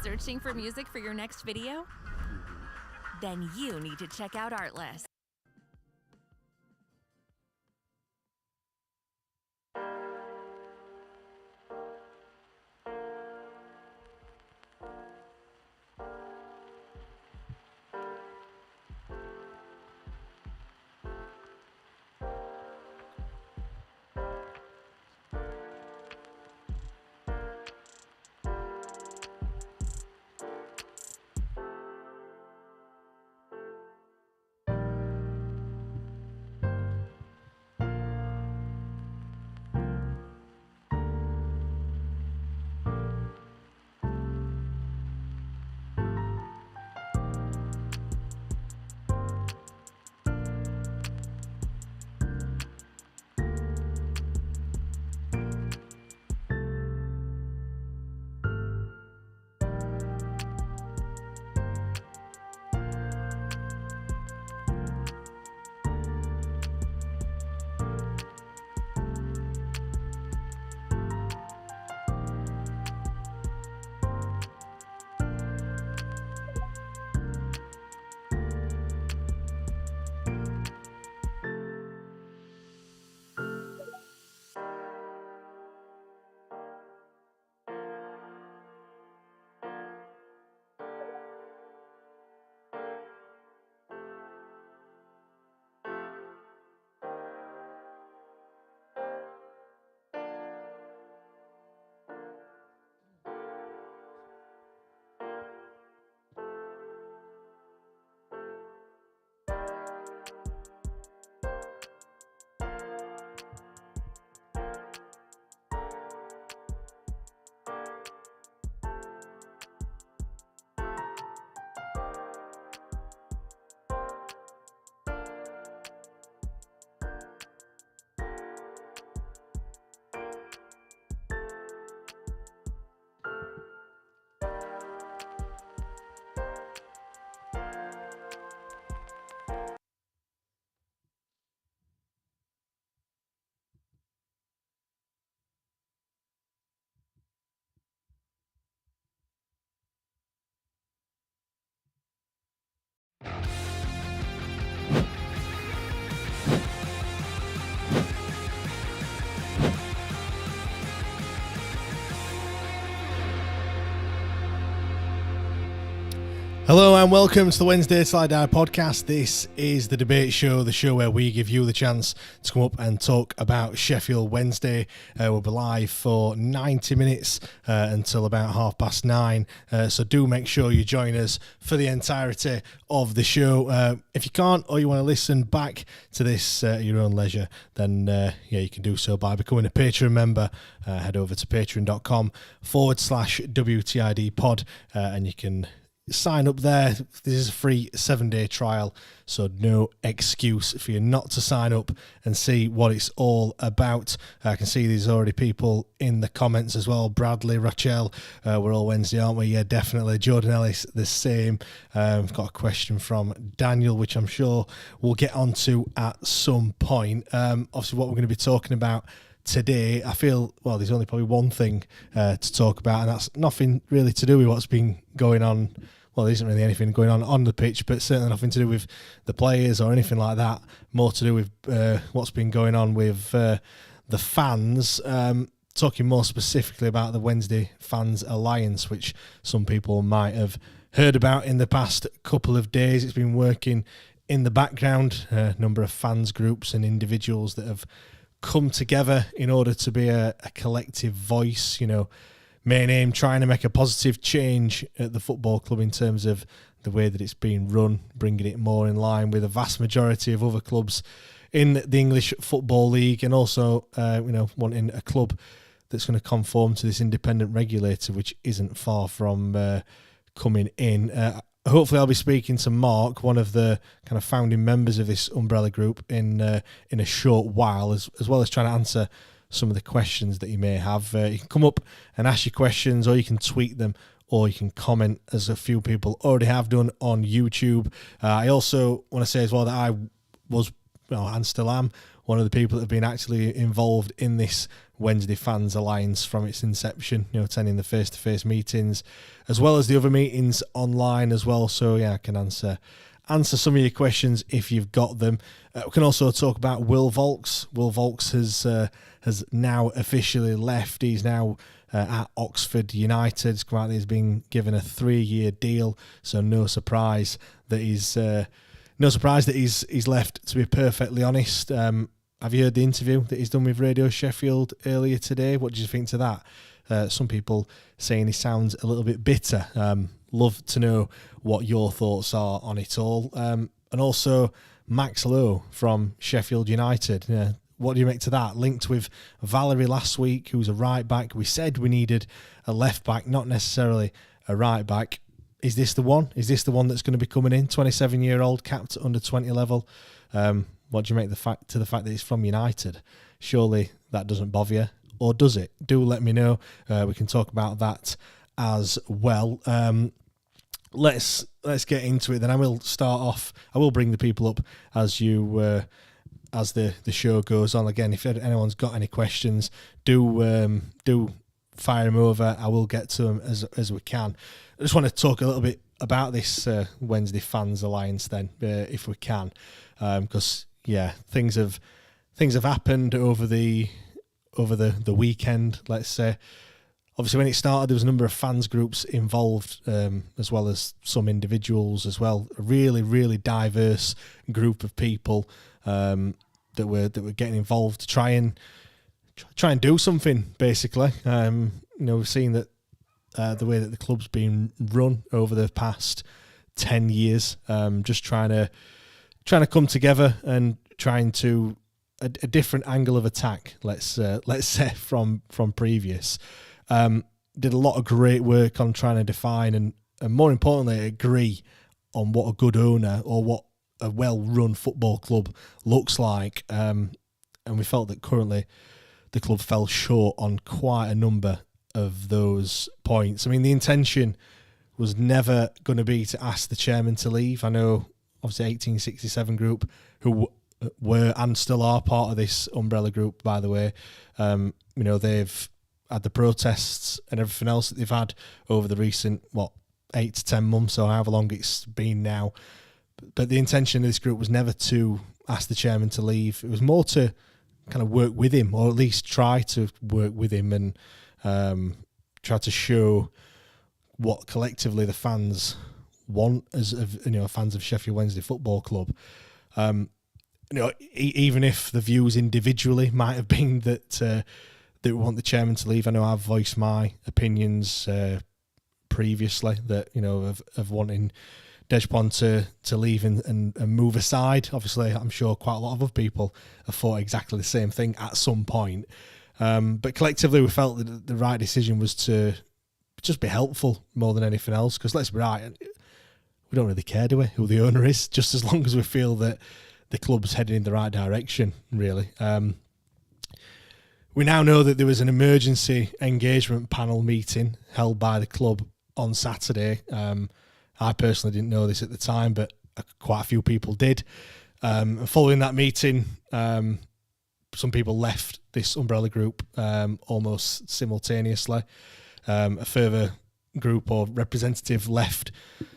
Searching for music for your next video? Then you need to check out Artlist. Hello and welcome to the Wednesday Slide Down podcast. This is the debate show, the show where we give you the chance to come up and talk about Sheffield Wednesday. We'll be live for 90 minutes until about 9:30. So do make sure you join us for the entirety of the show. If you can't or you want to listen back to this at your own leisure, then you can do so by becoming a Patreon member. Head over to patreon.com/WTID pod and you can sign up there. This is a free 7-day trial, so no excuse for you not to sign up and see what it's all about. I can see there's already people in the comments as well. Bradley, Rachel, we're all Wednesday, aren't we? Yeah, definitely. Jordan Ellis, the same. I've got a question from Daniel, which I'm sure we'll get onto at some point. Obviously, what we're going to be talking about today, I feel, well, there's only probably one thing to talk about, and that's nothing really to do with what's been going on. Well, there isn't really anything going on the pitch, but certainly nothing to do with the players or anything like that. More to do with what's been going on with the fans. Talking more specifically about the Wednesday Fans Alliance, which some people might have heard about in the past couple of days. It's been working in the background. A number of fans groups and individuals that have come together in order to be a collective voice, main aim trying to make a positive change at the football club in terms of the way that it's being run, bringing it more in line with a vast majority of other clubs in the English Football League, and also wanting a club that's going to conform to this independent regulator, which isn't far from coming in. Hopefully I'll be speaking to Mark, one of the kind of founding members of this umbrella group, in a short while, as well as trying to answer some of the questions that you may have. You can come up and ask your questions, or you can tweet them, or you can comment, as a few people already have done on YouTube. I also want to say as well that I was, and still am, one of the people that have been actually involved in this Wednesday Fans Alliance from its inception, attending the face-to-face meetings, as well as the other meetings online as well. So yeah, I can answer some of your questions if you've got them. We can also talk about Will Vaulks. Will Vaulks has now officially left. He's now at Oxford United. It's come out that he's been given a 3-year deal, so no surprise that he's left. To be perfectly honest, have you heard the interview that he's done with Radio Sheffield earlier today? What did you think to that? Some people saying he sounds a little bit bitter. Love to know what your thoughts are on it all. And also Max Lowe from Sheffield United. What do you make to that? Linked with Valerie last week, who's a right back. We said we needed a left back, not necessarily a right back. Is this the one? Is this the one that's going to be coming in? 27-year-old, capped at under 20 level. What do you make to the fact that he's from United? Surely that doesn't bother you, or does it? Do let me know. We can talk about that as well. Let's get into it. Then I will start off. I will bring the people up as you as the show goes on. Again, if anyone's got any questions, do fire them over. I will get to them as we can. I just want to talk a little bit about this Wednesday Fans Alliance then, if we can, because things have happened over the weekend. Let's say, obviously, when it started, there was a number of fans groups involved, as well as some individuals as well. A really, really diverse group of people that were getting involved to try and do something. Basically, we've seen that the way that the club's been run over the past 10 years, just trying to come together and trying to a different angle of attack. Let's say from previous. Did a lot of great work on trying to define and more importantly agree on what a good owner or what a well-run football club looks like, and we felt that currently the club fell short on quite a number of those points. I mean, the intention was never going to be to ask the chairman to leave. I know, obviously, 1867 Group, who were and still are part of this umbrella group, by the way, they've had the protests and everything else that they've had over the recent 8 to 10 months or however long it's been now. But the intention of this group was never to ask the chairman to leave. It was more to kind of work with him, or at least try to work with him and try to show what collectively the fans want as fans of Sheffield Wednesday Football Club. Even if the views individually might have been that we want the chairman to leave. I know I've voiced my opinions previously that of wanting Dejpon to leave and move aside. Obviously, I'm sure quite a lot of other people have thought exactly the same thing at some point. But collectively, we felt that the right decision was to just be helpful more than anything else. Because let's be right, we don't really care, do we, who the owner is, just as long as we feel that the club's heading in the right direction, really. We now know that there was an emergency engagement panel meeting held by the club on Saturday. I personally didn't know this at the time, but quite a few people did. Following that meeting, some people left this umbrella group almost simultaneously. A further group or representative left,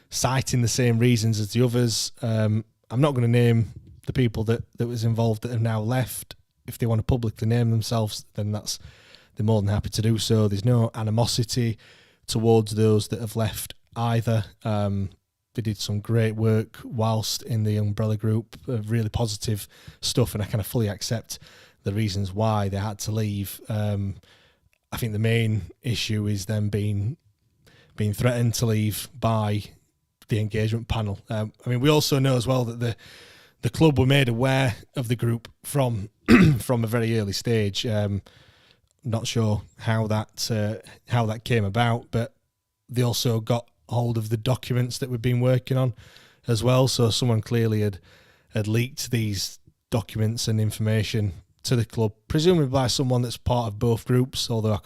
citing the same reasons as the others. I'm not going to name the people that was involved that have now left. If they want to publicly name themselves, then they're more than happy to do so. There's no animosity towards those that have left either. They did some great work whilst in the umbrella group, really positive stuff, and I kind of fully accept the reasons why they had to leave. I think the main issue is them being threatened to leave by the engagement panel. We also know as well that the club were made aware of the group from a very early stage. Not sure how that came about, but they also got hold of the documents that we've been working on as well. So someone clearly had leaked these documents and information to the club, presumably by someone that's part of both groups. Although I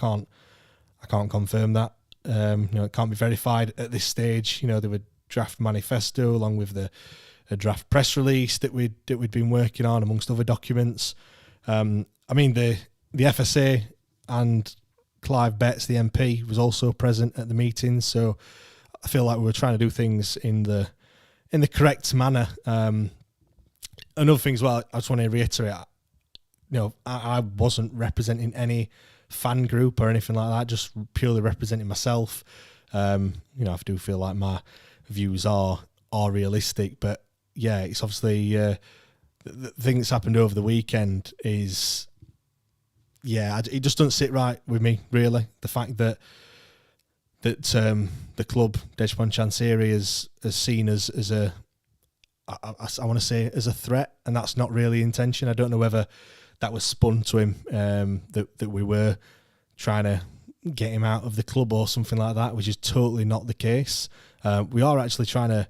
can't confirm that. It can't be verified at this stage. They would draft manifesto along with the draft press release that we'd been working on, amongst other documents. I mean, the FSA and Clive Betts, the MP, was also present at the meeting, so I feel like we were trying to do things in the correct manner. Another thing as well, I just want to reiterate, I wasn't representing any fan group or anything like that, just purely representing myself. I do feel like my views are realistic, but yeah, it's obviously the thing that's happened over the weekend is, it just doesn't sit right with me, really. The fact that the club, Dejphon Chansiri, is seen as a, I want to say, as a threat, and that's not really intention. I don't know whether that was spun to him, that we were trying to get him out of the club or something like that, which is totally not the case. We are actually trying to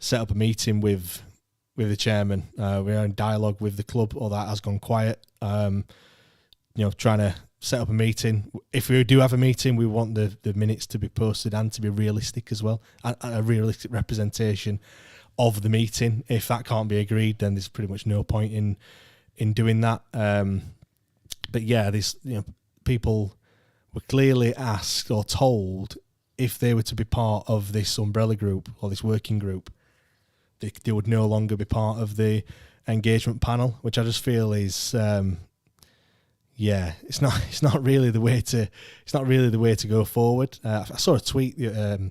set up a meeting with the chairman. We're in dialogue with the club, or that has gone quiet. Trying to set up a meeting. If we do have a meeting, we want the minutes to be posted and to be realistic as well, and a realistic representation of the meeting. If that can't be agreed, then there's pretty much no point in doing that. But yeah, these people were clearly asked or told if they were to be part of this umbrella group or this working group, they would no longer be part of the engagement panel, which I just feel is it's not really the way to go forward. I saw a tweet the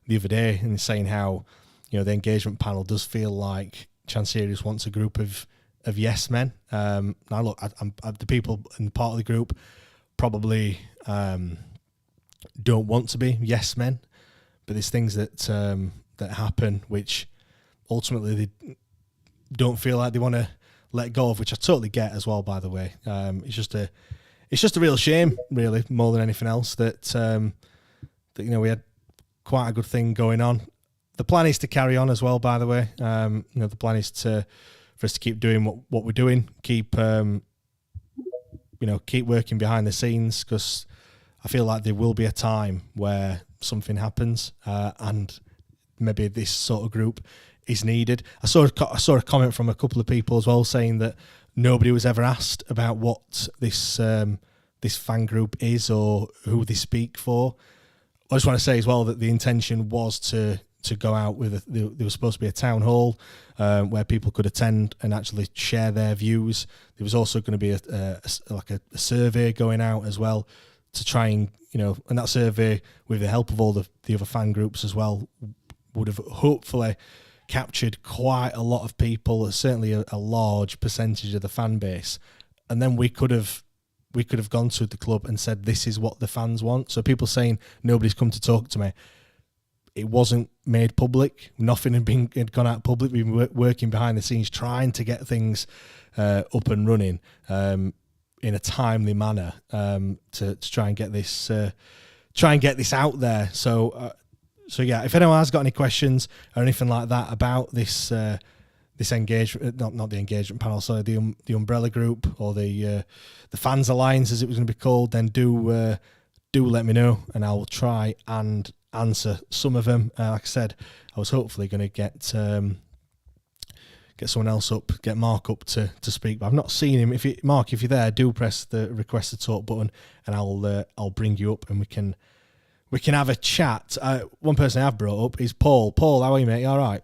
other day and saying how the engagement panel does feel like Chansiri wants a group of yes men. Now look, I'm the people in part of the group probably don't want to be yes men, but there's things that happen which ultimately they don't feel like they want to let go of, which I totally get as well, by the way. It's just a real shame, really, more than anything else, that we had quite a good thing going on. The plan is to carry on as well, by the way. The plan is for us to keep doing what we're doing, keep working behind the scenes, because I feel like there will be a time where something happens, and maybe this sort of group is needed. I saw a comment from a couple of people as well saying that nobody was ever asked about what this fan group is or who they speak for. I just want to say as well that the intention was to go out with there was supposed to be a town hall where people could attend and actually share their views. There was also going to be a survey going out as well to try and that survey, with the help of all the other fan groups as well, would have hopefully captured quite a lot of people, certainly a large percentage of the fan base, and then we could have gone to the club and said, this is what the fans want. So people saying nobody's come to talk to me, it wasn't made public. Nothing had gone out public. We've been working behind the scenes trying to get things up and running in a timely manner to try and get this out there. So yeah, if anyone has got any questions or anything like that about this engagement, not the engagement panel, sorry, the umbrella group or the Fans Alliance as it was going to be called, then do let me know and I will try and answer some of them. Like I said, I was hopefully going to get someone else up, get Mark up to speak, but I've not seen him. Mark, if you're there, do press the request to talk button and I'll bring you up and we can have a chat. One person I have brought up is Paul. Paul, how are you, mate? You all right?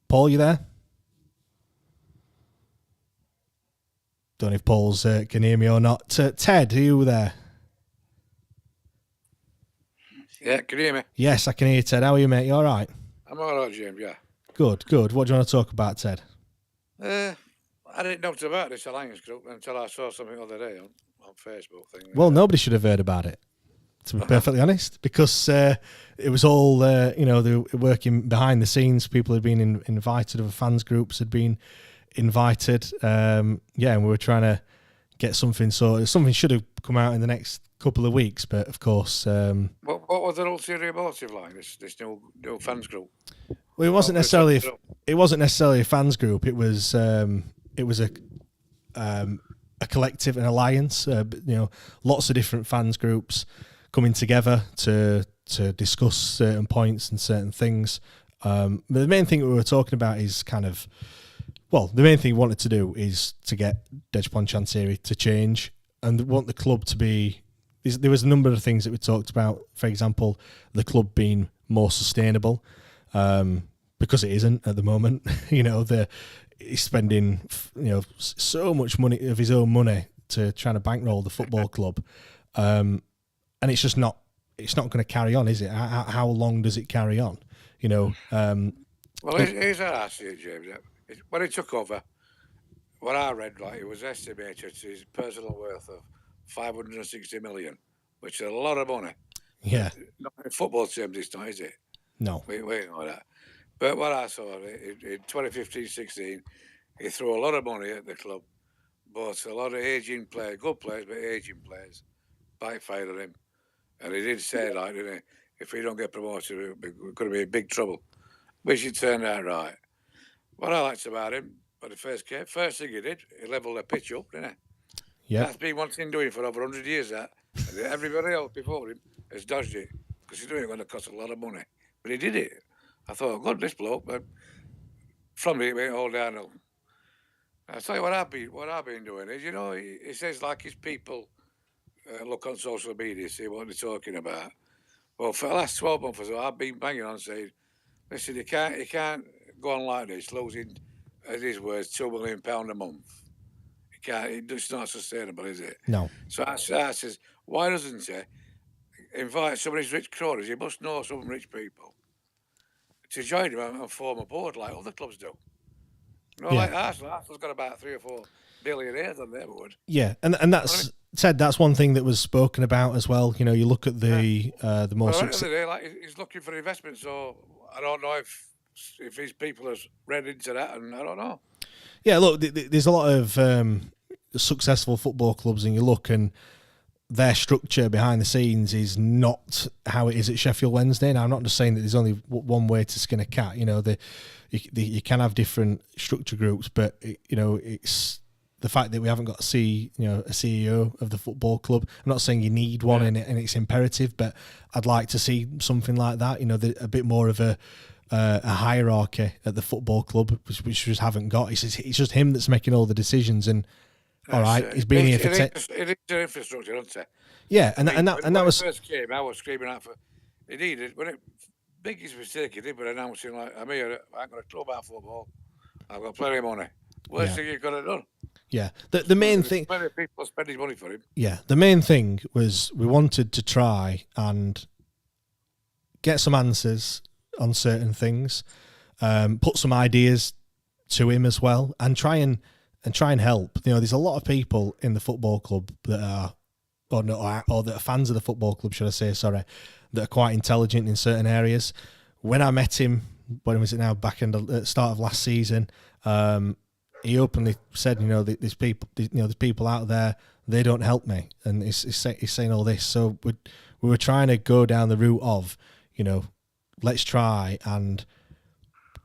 Paul, you there? Don't know if Paul's can hear me or not. Ted, are you there? Yeah, can you hear me? Yes, I can hear you, Ted. How are you, mate? You all right? I'm all right, James, yeah. Good. What do you want to talk about, Ted? I didn't know about this Alliance group until I saw something the other day on Facebook thing. Well, nobody should have heard about it, to be perfectly honest, because it was all, they were working behind the scenes. People had been invited, other fans groups had been invited. And we were trying to get something sorted. Something should have come out in the next couple of weeks, but of course... What was the ulterior motive like, this new fans group? Well, it wasn't necessarily a fans group. It was a collective, an alliance. Lots of different fans groups coming together to to discuss certain points and certain things. But the main thing that we were talking about is the main thing we wanted to do is to get Dejphon Chansiri to change and want the club to be. There was a number of things that we talked about. For example, the club being more sustainable, because it isn't at the moment. He's spending so much money of his own money to trying to bankroll the football club, and it's just not. It's not going to carry on, is it? How long does it carry on? Well, here's how I see it, James. When he took over, what I read, like, it was estimated his personal worth of 560 million, which is a lot of money. Yeah. Not in football terms, it's not, is it? No. We know that. But what I saw in 2015-16, he threw a lot of money at the club, bought a lot of aging players, good players, but aging players, backfired on him. And he did say, like, didn't he, if we don't get promoted, we're going to be in big trouble, which it turned out right. What I liked about him, when he first came, first thing he did, he levelled the pitch up, didn't he? Yeah. That's been one thing doing for over 100 years, that. And everybody else before him has dodged it, because he knew it was going to cost a lot of money. But he did it. I thought, God, this bloke, but from it went all downhill. I'll tell you what I've been doing is, he says like his people look on social media, see what they're talking about. Well, for the last 12 months or so, I've been banging on saying, listen, you can't go on like this, losing, as his words, £2 million a month. It's not sustainable, is it? No. So I says, why doesn't he invite some of his rich cronies? He must know some rich people to join him and form a board like other clubs do. Like Arsenal. Arsenal's got about 3 or 4 billionaires on their board. Yeah, and that's Ted. That's one thing that was spoken about as well. You look at the more. Well, at the end of the day, like, he's looking for investment, so I don't know if these people have read into that, and I don't know. Yeah, look, there's a lot of successful football clubs, and you look and their structure behind the scenes is not how it is at Sheffield Wednesday. Now, I'm not just saying that there's only one way to skin a cat. You can have different structure groups, but it's the fact that we haven't got a CEO of the football club. I'm not saying you need one and it's imperative, but I'd like to see something like that. A bit more of a hierarchy at the football club, which we just haven't got. It's just him that's making all the decisions, and all right, he's been here for 10. It is an infrastructure, isn't it? Yeah, and that was when it first came. I was screaming out for. He needed biggest mistake he did, but announcing like, I'm here. I ain't got a club out football. I've got plenty of money. Worst thing you could have done. Yeah, the main thing. Plenty of people spend his money for him. Yeah, the main thing was we wanted to try and get some answers on certain things, put some ideas to him as well, and try and help. There's a lot of people in the football club that are, or that are fans of the football club, should I say? Sorry, that are quite intelligent in certain areas. When I met him, when was it now? Back in the start of last season, he openly said, there's people out there, they don't help me, and he's saying all this. So we were trying to go down the route of, let's try and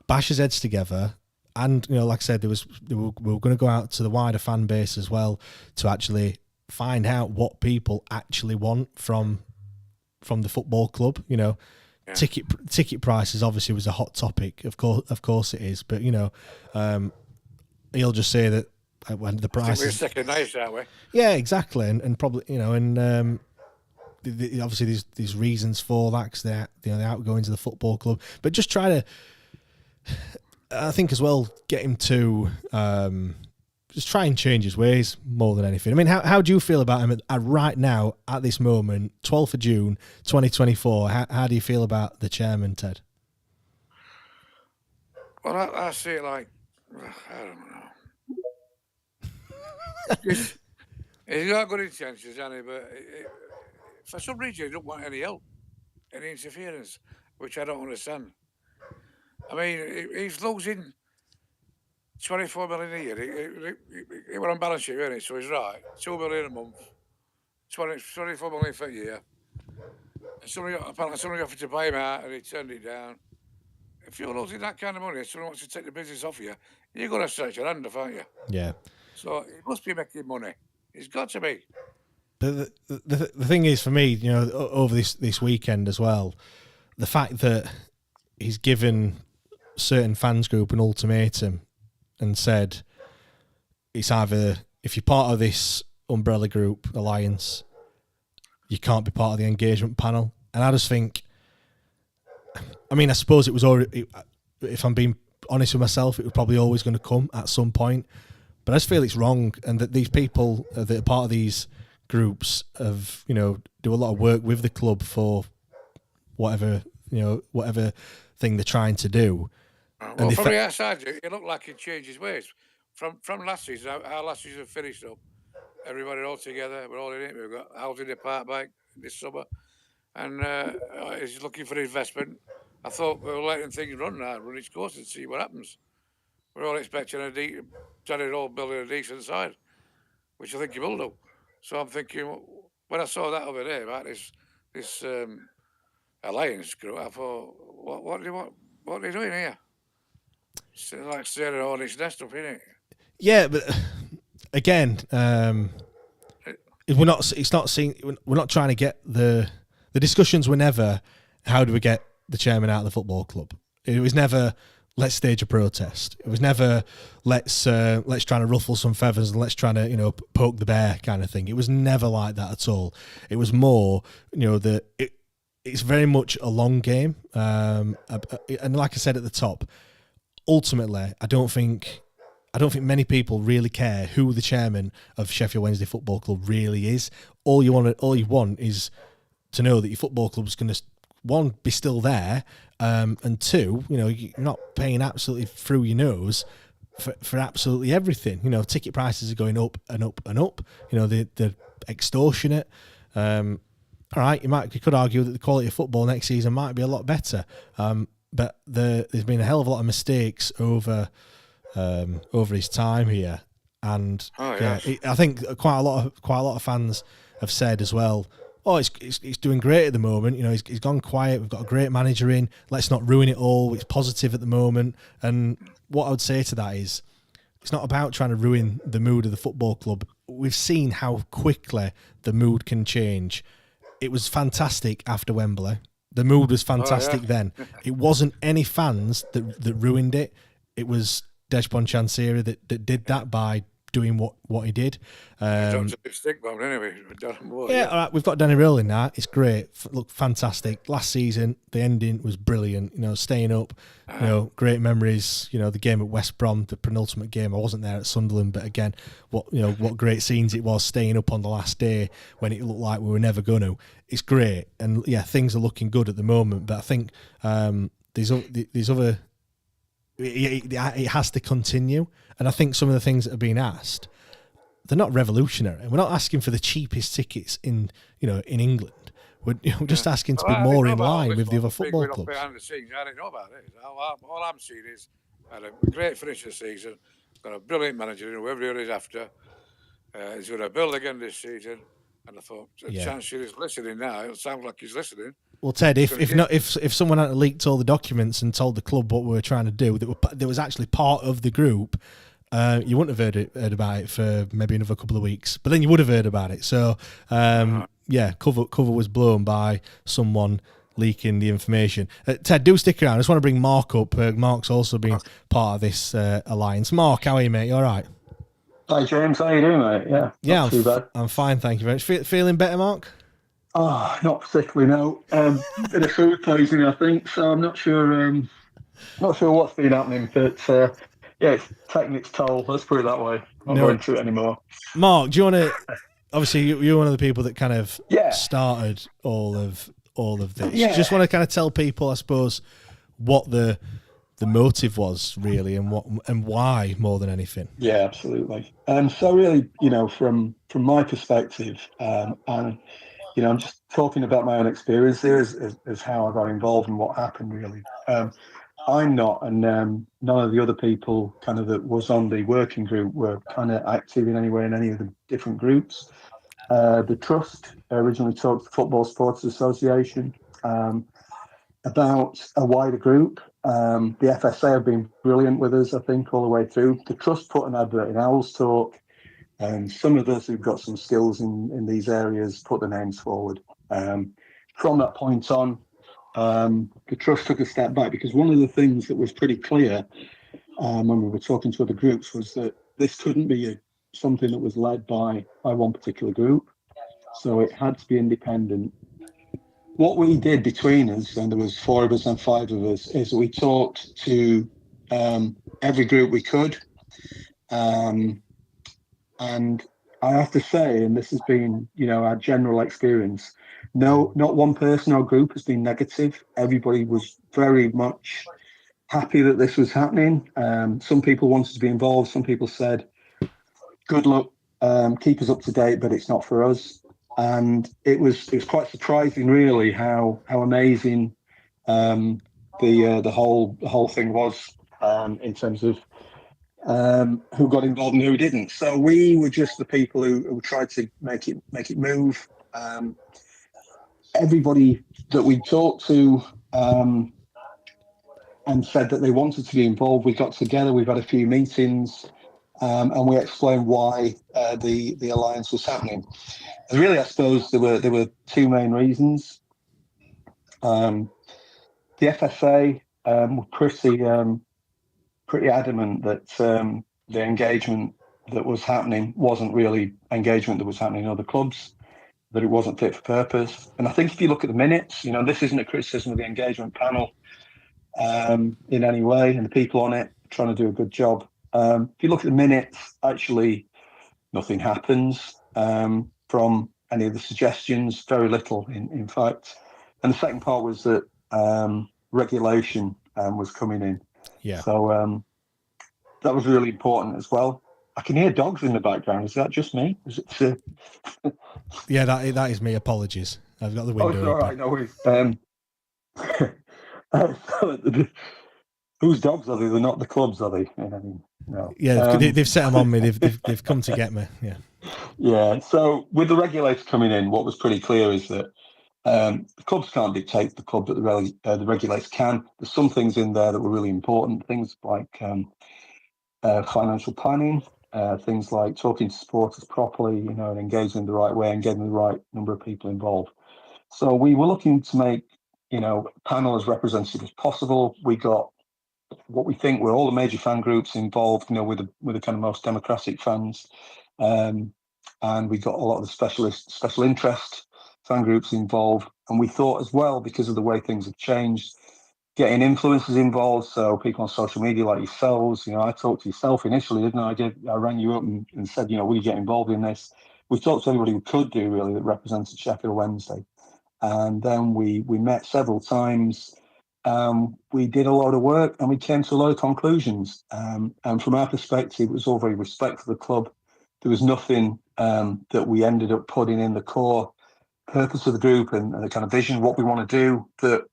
bash his heads together. And, like I said, we were going to go out to the wider fan base as well to actually find out what people actually want from the football club. Ticket prices obviously was a hot topic. Of course it is. But, he'll just say that when the price we're second nice, aren't we? Yeah, exactly. And probably, obviously there's reasons for that, because they're outgoings of the football club. But just try to, I think as well, get him to just try and change his ways more than anything. I mean, how do you feel about him right now, at this moment, 12th of June, 2024? How do you feel about the chairman, Ted? Well, I see it like, I don't know. He's got good intentions, hasn't he? But for some reason, he don't want any help, any interference, which I don't understand. I mean, he's losing 24 million a year. He were on balance sheet, wasn't he? So he's right. 2 million a month, 24 million for a year. And somebody offered to buy him out, and he turned it down. If you're losing that kind of money, and someone wants to take the business off you, you're going to stretch your hand off, aren't you? Yeah. So he must be making money. He's got to be. the thing is for me, you know, over this weekend as well, the fact that he's given certain fans group an ultimatum and said it's either, if you're part of this umbrella group alliance, you can't be part of the engagement panel. And I just think, I mean, I suppose it was already, if I'm being honest with myself, it was probably always going to come at some point. But I just feel it's wrong, and that these people that are part of these groups have, you know, do a lot of work with the club for whatever thing they're trying to do. Well, from the outside, it looked like he changed his ways. From last season, our last season finished up. Everybody all together, we're all in it. We've got housing in the park bike this summer, and he's looking for investment. I thought we were letting things run its course and see what happens. We're all expecting building a decent side, which I think he will do. So I'm thinking, when I saw that over there, about this alliance group, I thought, what do you want? What are they doing here? It's like staring at all this nest up, isn't it? Yeah, but again, we're not trying to get the discussions were never, how do we get the chairman out of the football club? It was never, let's stage a protest. It was never, let's try to ruffle some feathers and let's try to, you know, poke the bear kind of thing. It was never like that at all. It was more, you know, it's very much a long game. And like I said at the top, ultimately, I don't think many people really care who the chairman of Sheffield Wednesday Football Club really is. All you want is to know that your football club's going to, one, be still there, and two, you know, you're not paying absolutely through your nose for absolutely everything. You know, ticket prices are going up and up and up. You know, they're extortionate. All right, you could argue that the quality of football next season might be a lot better, but there's been a hell of a lot of mistakes over his time here, and I think quite a lot of fans have said as well, oh, it's doing great at the moment. You know, he's gone quiet. We've got a great manager in. Let's not ruin it all. It's positive at the moment. And what I would say to that is, it's not about trying to ruin the mood of the football club. We've seen how quickly the mood can change. It was fantastic after Wembley. The mood was fantastic then. It wasn't any fans that ruined it. It was Dejphon Chansiri that did that by doing what he did. Anyway, all right, we've got Danny Rowling now. It's great. Look, fantastic. Last season, the ending was brilliant. You know, staying up. You know, great memories. You know, the game at West Brom, the penultimate game. I wasn't there at Sunderland, but again, what great scenes it was staying up on the last day when it looked like we were never going to. It's great, and yeah, things are looking good at the moment. But I think these other. It has to continue, and I think some of the things that are being asked, they're not revolutionary. We're not asking for the cheapest tickets in England. We're just asking to be more in line with the other football clubs. Behind the scenes, I don't know about it. All I'm seeing is had a great finish of the season. Got a brilliant manager, whoever he is after. He's going to build again this season. And I thought, Chansiri is listening now. It sounds like he's listening. Well, Ted, if someone hadn't leaked all the documents and told the club what we were trying to do, that was actually part of the group, you wouldn't have heard about it for maybe another couple of weeks. But then you would have heard about it. So, cover was blown by someone leaking the information. Ted, do stick around. I just want to bring Mark up. Mark's also been part of this alliance. Mark, how are you, mate? You all right? Hi, James. How you doing, mate? Not too bad. I'm fine, thank you very much. Feeling better, Mark? Oh, not particularly, no. Bit of food poisoning, I think, so I'm not sure what's been happening, but it's taking its toll, let's put it that way. I'm not going through it anymore. Mark, do you want to, obviously you're one of the people that kind of started all of this. Yeah. Just want to kind of tell people, I suppose, what the motive was really, and why more than anything. Yeah, absolutely. So really, from my perspective, and I'm just talking about my own experience here as how I got involved and what happened really. I'm not, and none of the other people kind of that was on the working group were kind of active in any way in any of the different groups. The trust originally talked to the Football Supporters Association about a wider group. The FSA have been brilliant with us, I think, all the way through. The trust put an advert in Owls Talk And some of us who've got some skills in these areas put the names forward. From that point on, the trust took a step back, because one of the things that was pretty clear when we were talking to other groups was that this couldn't be something that was led by one particular group. So it had to be independent. What we did between us, and there was 4 of us and 5 of us, is we talked to every group we could. And I have to say, and this has been, our general experience, no, not one person or group has been negative. Everybody was very much happy that this was happening. Some people wanted to be involved. Some people said, good luck, keep us up to date, but it's not for us. And it was quite surprising, really, how amazing the whole thing was in terms of who got involved and who didn't. So we were just the people who tried to make it move. Everybody that we talked to and said that they wanted to be involved, we got together. We've had a few meetings, and we explained why the alliance was happening. And really, I suppose there were 2 main reasons. The FSA were pretty adamant that the engagement that was happening wasn't really engagement that was happening in other clubs, that it wasn't fit for purpose. And I think if you look at the minutes, this isn't a criticism of the engagement panel in any way, and the people on it trying to do a good job. If you look at the minutes, actually nothing happens from any of the suggestions, very little in fact. And the second part was that regulation was coming in. Yeah. So that was really important as well. I can hear dogs in the background. Is that just me? Is it? Yeah, that is me. Apologies. I've got the window it's all open. right. No worries. Whose dogs are they? They're not the clubs, are they? No. Yeah, they've set them on me. They've come to get me. Yeah. Yeah. So with the regulators coming in, what was pretty clear is that the clubs can't dictate the club, but the regulators can. There's some things in there that were really important. Things like financial planning, things like talking to supporters properly, and engaging in the right way and getting the right number of people involved. So we were looking to make, panel as representative as possible. We got what we think were all the major fan groups involved, with the kind of most democratic fans, and we got a lot of the special interest fan groups involved. And we thought as well, because of the way things have changed, getting influencers involved, so people on social media like yourselves. I talked to yourself initially, didn't I? I rang you up and said, will you get involved in this? We talked to everybody we could do, really, that represented Sheffield Wednesday. And then we met several times. We did a lot of work and we came to a lot of conclusions. And from our perspective, it was all very respectful of the club. There was nothing that we ended up putting in the core purpose of the group and the kind of vision, what we want to do, that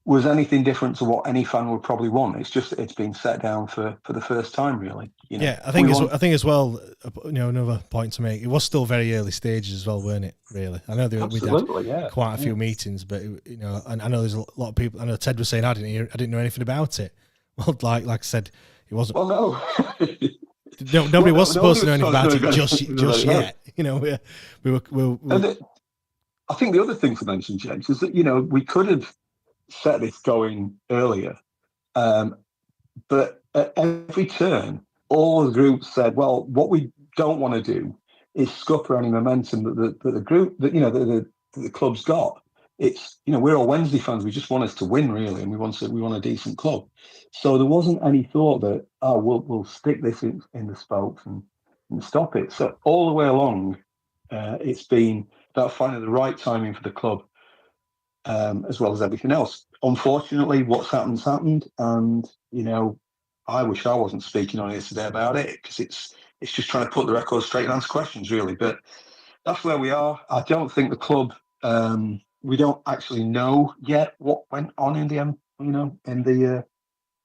was anything different to what any fan would probably want. It's been set down for the first time, really. Yeah, I think as well. Another point to make. It was still very early stages as well, weren't it? Really, I know we'd had quite a few meetings, but and I know there's a lot of people. I know Ted was saying I didn't know anything about it. Well, like I said, it wasn't. Well, no. Nobody was supposed to know anything about it just yet. We were. I think the other thing to mention, James, is that we could have set this going earlier, but at every turn, all the groups said, "Well, what we don't want to do is scupper any momentum that the group that the club's got. It's we're all Wednesday fans. We just want us to win, really, and we want a decent club. So there wasn't any thought that we'll stick this in the spokes and stop it. So all the way along, it's been about finding the right timing for the club, as well as everything else. Unfortunately, what's happened's happened, and I wish I wasn't speaking on here today about it, because it's just trying to put the record straight and answer questions, really. But that's where we are. I don't think the club. We don't actually know yet what went on in the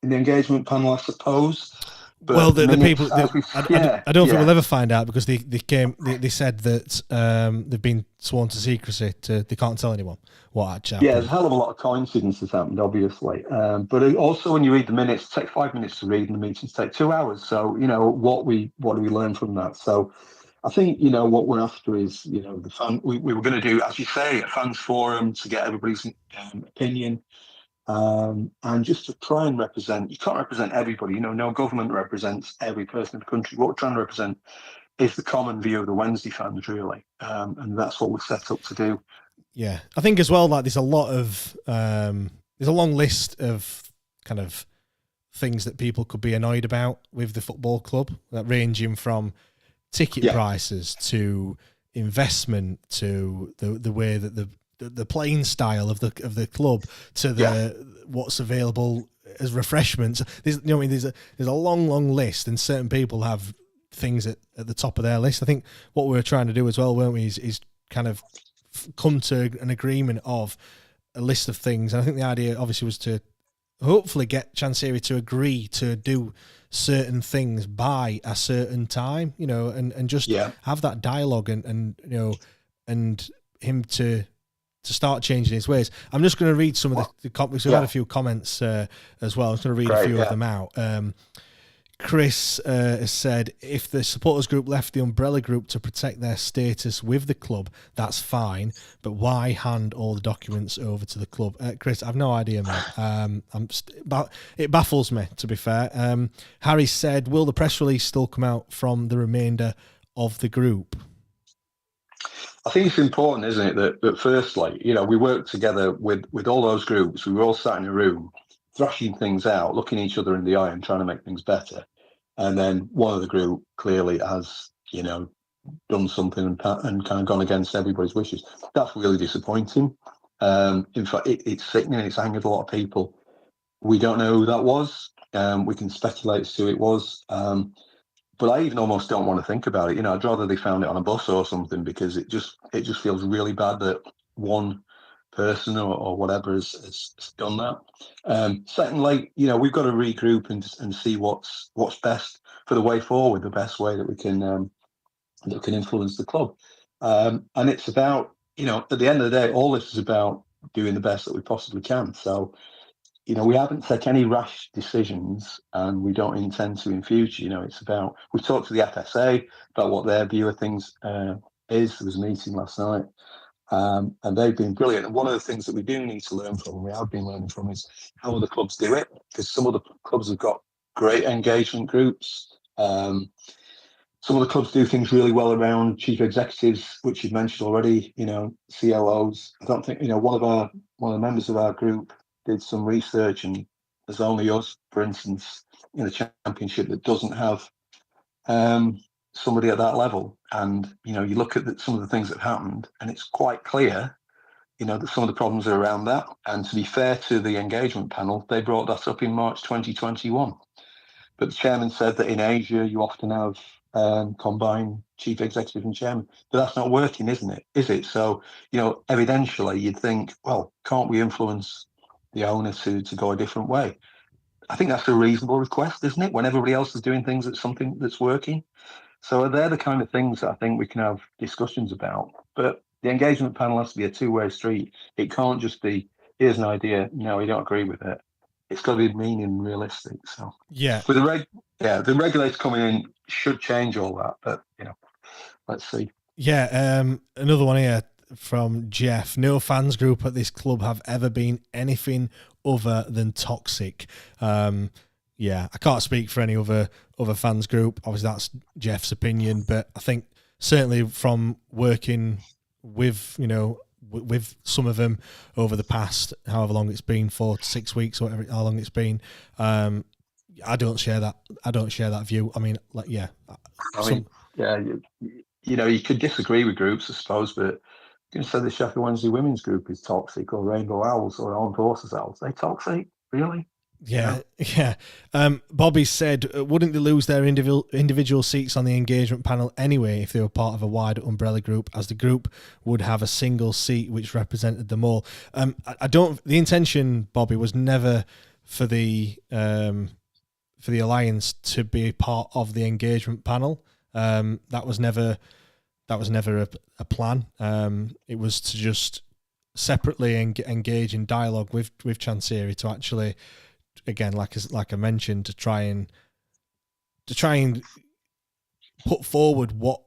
engagement panel, I suppose. But well, the people, I don't think we'll ever find out, because they said that they've been sworn to secrecy. They can't tell anyone what actually happened. Yeah, there's a hell of a lot of coincidences happened, obviously. But also, when you read the minutes, it takes 5 minutes to read, and the meetings take 2 hours. So, what do we learn from that? So, I think, what we're after is, the fan. We were going to do, as you say, a fans forum to get everybody's opinion. And just to try and represent, you can't represent everybody. No government represents every person in the country. What we're trying to represent is the common view of the Wednesday fans, really. And that's what we're set up to do. Yeah, I think as well, like, there's a lot of there's a long list of kind of things that people could be annoyed about with the football club, that ranging from ticket prices to investment to the way that the playing style of the club to what's available as refreshments. There's a long list, and certain people have things at the top of their list. I think what we were trying to do as well, weren't we, is kind of come to an agreement of a list of things. And I think the idea obviously was to hopefully get Chancery to agree to do certain things by a certain time, and just have that dialogue and him to start changing his ways. I'm just going to read some of the comments. We've had a few comments as well. I'm just going to read a few of them out. Chris has said, if the supporters group left the umbrella group to protect their status with the club, that's fine, but why hand all the documents over to the club? Chris, I've no idea, mate. It baffles me, to be fair. Harry said, will the press release still come out from the remainder of the group? I think it's important, isn't it, that firstly, we work together with all those groups. We were all sat in a room thrashing things out, looking each other in the eye and trying to make things better. And then one of the group clearly has, done something and kind of gone against everybody's wishes. That's really disappointing. In fact, it's sickening. It's angered a lot of people. We don't know who that was. We can speculate as to who it was. But I even almost don't want to think about it. I'd rather they found it on a bus or something, because it just feels really bad that one person or whatever has done that. Secondly, we've got to regroup and see what's best for the way forward, the best way that we can influence the club. And it's about, at the end of the day, all this is about doing the best that we possibly can. So, we haven't taken any rash decisions, and we don't intend to in future. It's about, we talked to the FSA about what their view of things is. There was a meeting last night. And they've been brilliant. And one of the things that we do need to learn from, and we have been learning from, is how other clubs do it, because some of the clubs have got great engagement groups. Some of the clubs do things really well around chief executives, which you've mentioned already, COOs. I don't think, one of the members of our group did some research, and there's only us, for instance, in the championship that doesn't have somebody at that level. And you look at some of the things that have happened, and it's quite clear that some of the problems are around that. And to be fair to the engagement panel, they brought that up in March 2021, but the chairman said that in Asia you often have combined chief executive and chairman, but that's not working, is it? So evidentially you'd think, well, can't we influence the owner to go a different way? I think that's a reasonable request, isn't it, when everybody else is doing things that's something that's working? So they're the kind of things that I think we can have discussions about. But the engagement panel has to be a two-way street. It can't just be, here's an idea, no, we don't agree with it. It's got to be meaning and realistic. So with the regulators coming in should change all that. But let's see. Another one here from Jeff. No fans group at this club have ever been anything other than toxic. I can't speak for any other fans group. Obviously, that's Jeff's opinion, but I think certainly from working with with some of them over the past however long it's been, 4 to 6 weeks, or whatever, how long it's been, I don't share that view. I mean, you could disagree with groups, I suppose, but you can say the Sheffield Wednesday women's group is toxic, or Rainbow Owls or Armed Forces Owls. They toxic, really? Yeah. Bobby said, wouldn't they lose their individual seats on the engagement panel anyway if they were part of a wider umbrella group, as the group would have a single seat which represented them all? The intention, Bobby, was never for the for the Alliance to be part of the engagement panel. That was never a plan. It was to just separately engage in dialogue with Chancery to actually, again, like I mentioned, to try and put forward what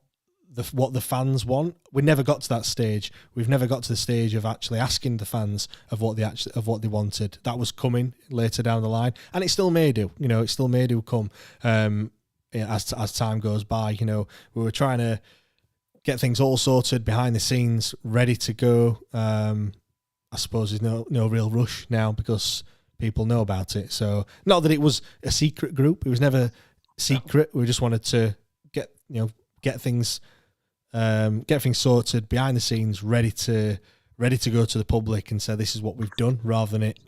the fans want. We never got to that stage. We've never got to the stage of actually asking the fans of what they wanted. That was coming later down the line, and it still may do. It still may do come as time goes by. We were trying to get things all sorted behind the scenes, ready to go. I suppose there's no real rush now because people know about it. So not that it was a secret group. It was never secret. We just wanted to get things sorted behind the scenes, ready to go to the public and say this is what we've done, rather than it,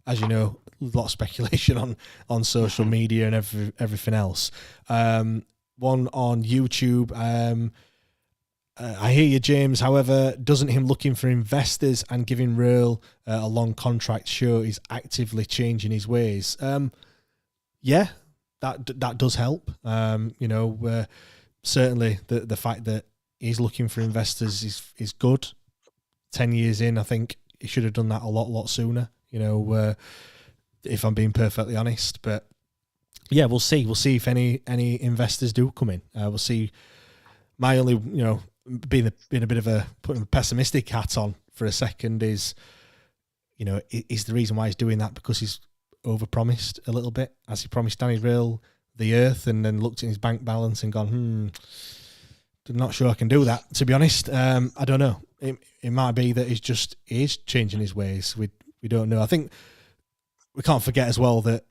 as you know, a lot of speculation on social media and everything else. One on YouTube. I hear you, James. However, doesn't him looking for investors and giving Real a long contract show he's actively changing his ways? Yeah, that does help. Certainly the fact that he's looking for investors is good. 10 years in, I think he should have done that a lot sooner. If I'm being perfectly honest, but yeah, we'll see. We'll see if any investors do come in. We'll see. My only, being a bit of putting a pessimistic hat on for a second is the reason why he's doing that because he's overpromised a little bit, as he promised Danny Real the earth, and then looked at his bank balance and gone, I'm not sure I can do that, to be honest. I don't know. It might be that he's changing his ways. We don't know. I think we can't forget as well that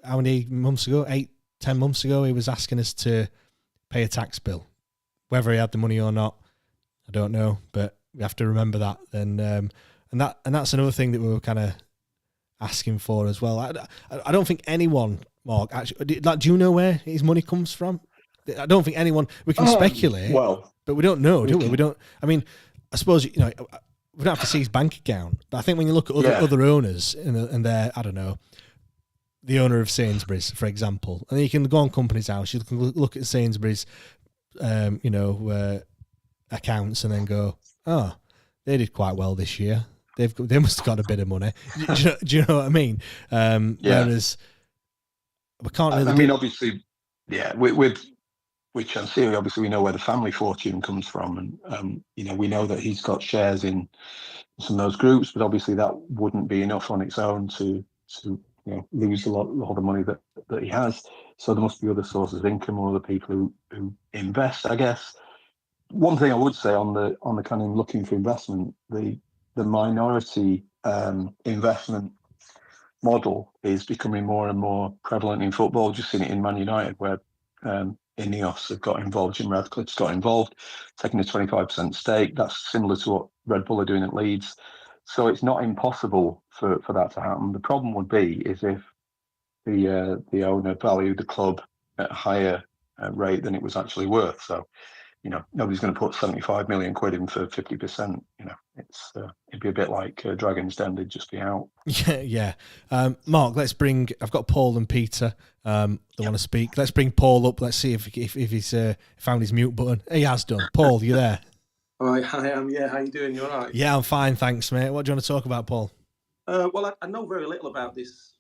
how many months ago, 8-10 months ago, he was asking us to pay a tax bill. Whether he had the money or not, I don't know, but we have to remember that. And that's another thing that we were kind of asking for as well. I don't think anyone, Mark, actually, do you know where his money comes from? I don't think anyone. We can speculate, but we don't know, do we? We don't. I mean, I suppose we don't have to see his bank account, but I think when you look at other owners and they're, I don't know, the owner of Sainsbury's, for example, and you can go on Company's House, you can look at Sainsbury's, accounts, and then go, oh, they did quite well this year. They must have got a bit of money. Do you know what I mean? Whereas we can't really. I mean, obviously, yeah. With Chancery, obviously, we know where the family fortune comes from, and we know that he's got shares in some of those groups, but obviously that wouldn't be enough on its own to lose a lot of the money that he has. So there must be other sources of income or other people who invest, I guess. One thing I would say on the kind of looking for investment, the minority investment model is becoming more and more prevalent in football. Just seen it in Man United, where Ineos have got involved, Jim Ratcliffe's got involved, taking a 25% stake. That's similar to what Red Bull are doing at Leeds. So it's not impossible for that to happen. The problem would be is if the owner valued the club at a higher rate than it was actually worth. So, nobody's going to put 75 million quid in for 50%. It'd be a bit like Dragon's Den. They'd just be out. Yeah. Mark, I've got Paul and Peter that want to speak. Let's bring Paul up. Let's see if he's found his mute button. He has done. Paul, you there? All right, hi, how you doing? You all right? Yeah, I'm fine, thanks, mate. What do you want to talk about, Paul? Well, I know very little about this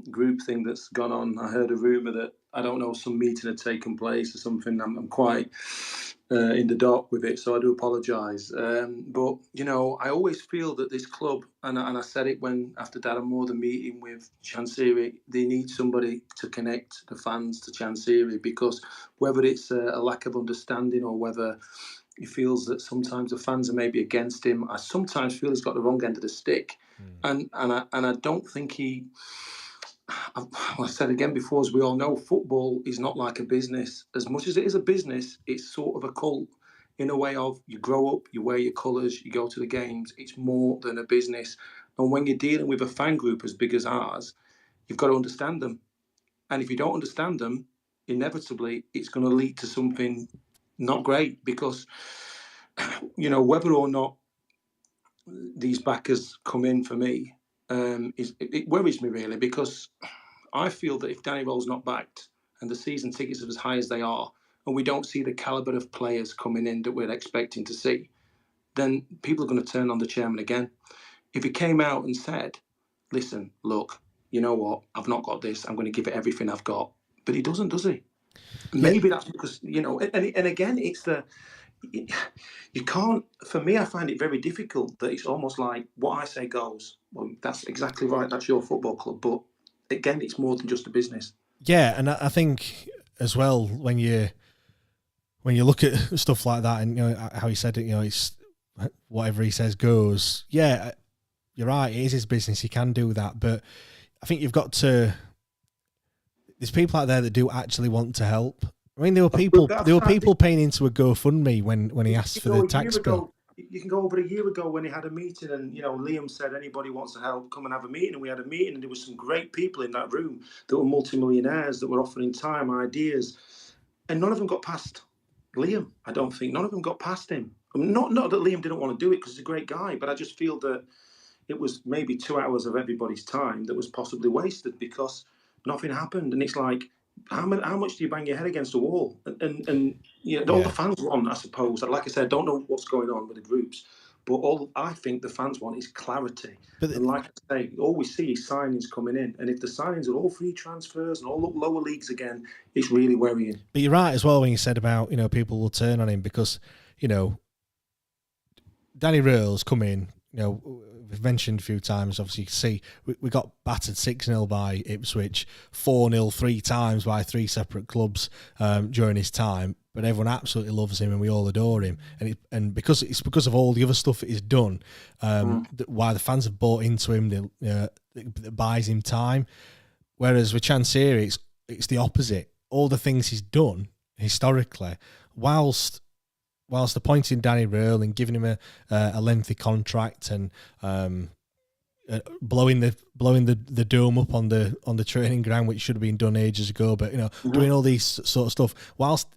group thing that's gone on. I heard a rumour that, I don't know, some meeting had taken place or something. I'm quite in the dark with it, so I do apologise. But, I always feel that this club, and I said it after Darren Moore, the meeting with Chancery, they need somebody to connect the fans to Chancery, because whether it's a lack of understanding or whether he feels that sometimes the fans are maybe against him, I sometimes feel he's got the wrong end of the stick. And I don't think I said again before, as we all know, football is not like a business. As much as it is a business, it's sort of a cult in a way of you grow up, you wear your colours, you go to the games. It's more than a business. And when you're dealing with a fan group as big as ours, you've got to understand them. And if you don't understand them, inevitably it's going to lead to something not great, because, whether or not these backers come in for me, it worries me really, because I feel that if Danny Role's not backed and the season tickets are as high as they are, and we don't see the calibre of players coming in that we're expecting to see, then people are going to turn on the chairman again. If he came out and said, listen, look, you know what, I've not got this, I'm going to give it everything I've got. But he doesn't, does he? Maybe that's because, and again, it's you can't, for me, I find it very difficult that it's almost like what I say goes. Well, that's exactly right, that's your football club. But again, it's more than just a business. Yeah, and I think as well, when you look at stuff like that, and how he said it, it's whatever he says goes. Yeah, you're right. It is his business. He can do that, but I think you've got to. There's people out there that do actually want to help. I mean, there were people paying into a GoFundMe when he asked for the tax bill. You can go over a year ago when he had a meeting, and Liam said, anybody wants to help, come and have a meeting. And we had a meeting, and there were some great people in that room that were multimillionaires that were offering time, ideas, and none of them got past Liam. I don't think none of them got past him. I mean, not that Liam didn't want to do it, because he's a great guy, but I just feel that it was maybe 2 hours of everybody's time that was possibly wasted because nothing happened. And it's like, how much do you bang your head against a wall? And all the fans want, I suppose. Like I said, I don't know what's going on with the groups, but all I think the fans want is clarity. And like I say, all we see is signings coming in. And if the signings are all free transfers and all lower leagues again, it's really worrying. But you're right as well when you said about, people will turn on him because, Danny Röhl's come in, we've mentioned a few times, obviously you can see we got battered 6-0 by Ipswich, 4-0 3 times by 3 separate clubs during his time, but everyone absolutely loves him and we all adore him, and because of all the other stuff that he's done, why the fans have bought into him, that buys him time. Whereas with Chansiri, it's the opposite. All the things he's done historically, whilst appointing Danny Röhl and giving him a lengthy contract and blowing the dome up on the training ground, which should have been done ages ago, but doing all these sort of stuff whilst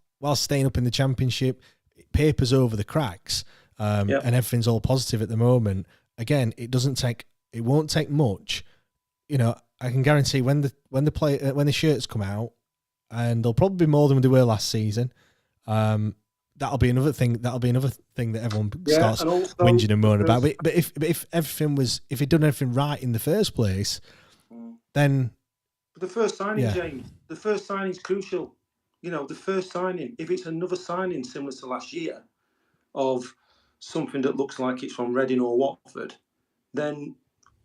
staying up in the Championship, it papers over the cracks, and everything's all positive at the moment. Again, it won't take much. I can guarantee when the shirts come out, and there'll probably be more than they were last season. That'll be another thing that everyone starts whinging and moaning about. But if he'd done everything right in the first place, then the first signing, James, the first signing is crucial. The first signing. If it's another signing similar to last year, of something that looks like it's from Reading or Watford, then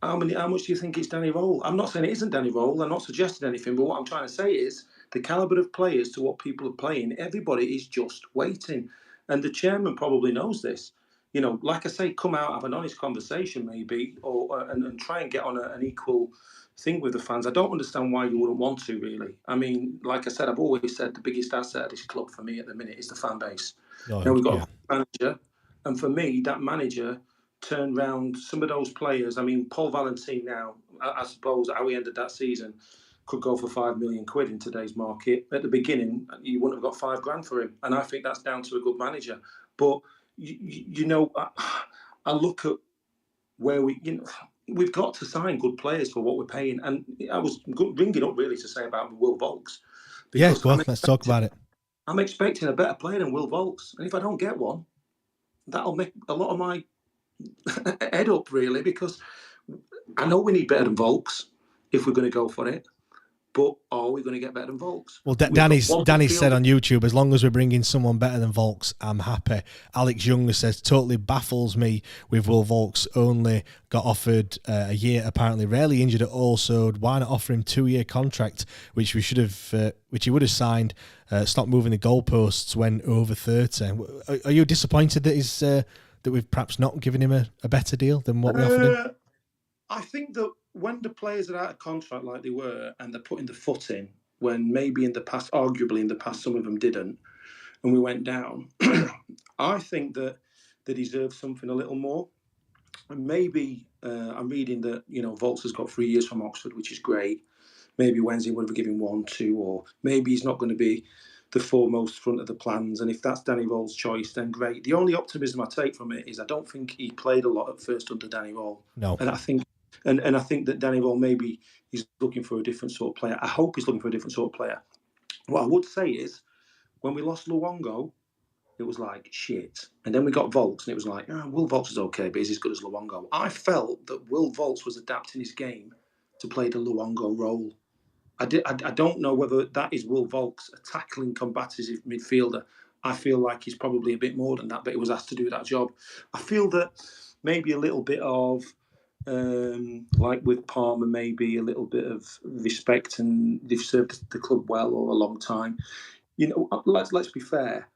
how much do you think it's Danny Röhl? I'm not saying it isn't Danny Röhl. I'm not suggesting anything, but what I'm trying to say is the calibre of players to what people are playing, everybody is just waiting. And the chairman probably knows this. Like I say, come out, have an honest conversation maybe, and try and get on an equal thing with the fans. I don't understand why you wouldn't want to, really. I mean, like I said, I've always said the biggest asset of this club for me at the minute is the fan base. Now we've got a manager, and for me, that manager turned round some of those players. I mean, Paul Valentin now, I suppose how he ended that season could go for £5 million in today's market. At the beginning, you wouldn't have got £5,000 for him. And I think that's down to a good manager. But, I look at where we've got to sign good players for what we're paying. And I was ringing up really to say about Will Vaulks. Yeah, go on, let's talk about it. I'm expecting a better player than Will Vaulks. And if I don't get one, that'll make a lot of my head up, really, because I know we need better than Vaulks if we're going to go for it. But are we going to get better than Vaulks? Well, Danny's said on YouTube, as long as we're bringing someone better than Vaulks, I'm happy. Alex Younger says, totally baffles me with Will Vaulks only got offered a year, apparently rarely injured at all, so why not offer him 2-year contract, which he would have signed, stop moving the goalposts when over 30. Are you disappointed that we've perhaps not given him a better deal than what we offered him? I think that when the players are out of contract like they were and they're putting the foot in, when maybe arguably in the past, some of them didn't, and we went down, I think that they deserve something a little more. And maybe I'm reading that, Vaulks has got 3 years from Oxford, which is great. Maybe Wednesday would have given 1, 2, or maybe he's not going to be the foremost front of the plans. And if that's Danny Röhl's choice, then great. The only optimism I take from it is I don't think he played a lot at first under Danny Röhl. No. And I think And I think that Danny Roll, maybe he's looking for a different sort of player. I hope he's looking for a different sort of player. What I would say is, when we lost Luongo, it was like, shit. And then we got Vaulks, and it was like, Will Vaulks is okay, but he's as good as Luongo. I felt that Will Vaulks was adapting his game to play the Luongo role. I don't know whether that is Will Vaulks, a tackling, combative midfielder. I feel like he's probably a bit more than that, but he was asked to do that job. I feel that maybe a little bit of, like with Palmer, maybe a little bit of respect, and they've served the club well all a long time. You know, let's be fair.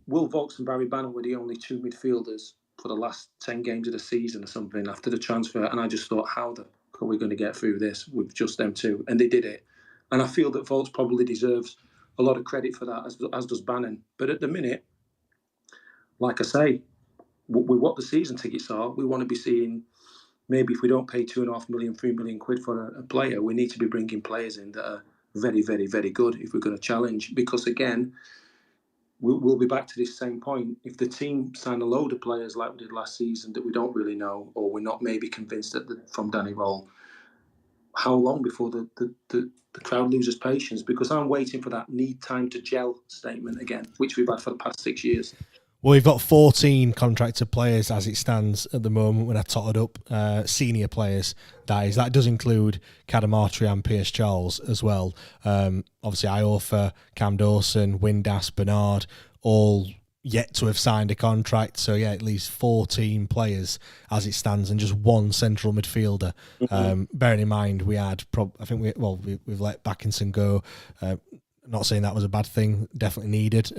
Will Vaulks and Barry Bannon were the only two midfielders for the last 10 games of the season or something after the transfer. And I just thought, how the fuck are we going to get through this with just them two? And they did it. And I feel that Vaulks probably deserves a lot of credit for that, as does Bannon. But at the minute, like I say, with what the season tickets are, we want to be seeing, maybe if we don't pay 2.5 million, 3 million quid for a player, we need to be bringing players in that are very, very, very good if we're going to challenge. Because again, we'll be back to this same point. If the team sign a load of players like we did last season that we don't really know, or we're not maybe convinced from Danny Roll, how long before the crowd loses patience? Because I'm waiting for that need time to gel statement again, which we've had for the past 6 years. Well, we've got 14 contracted players as it stands at the moment when I totted up senior players. That does include Cadamartri and Pierce Charles as well. Obviously, Iofa, Cam Dawson, Windass, Bernard, all yet to have signed a contract. So, yeah, at least 14 players as it stands and just one central midfielder. Bearing in mind, we had, we've let Backinson go. Not saying that was a bad thing, definitely needed.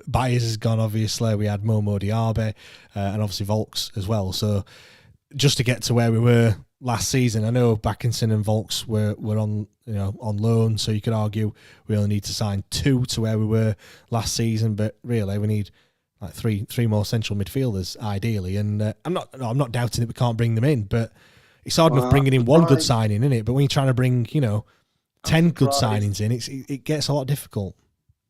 Byers has gone, obviously. We had Momo Diaby and obviously Vaulks as well. So just to get to where we were last season, I know Backinson and Vaulks were on loan, so you could argue we only need to sign 2 to where we were last season, but really we need like three more central midfielders ideally. And I'm not doubting that we can't bring them in, but it's hard enough bringing in one good signing, isn't it? But when you're trying to bring 10 good signings in, it gets a lot difficult.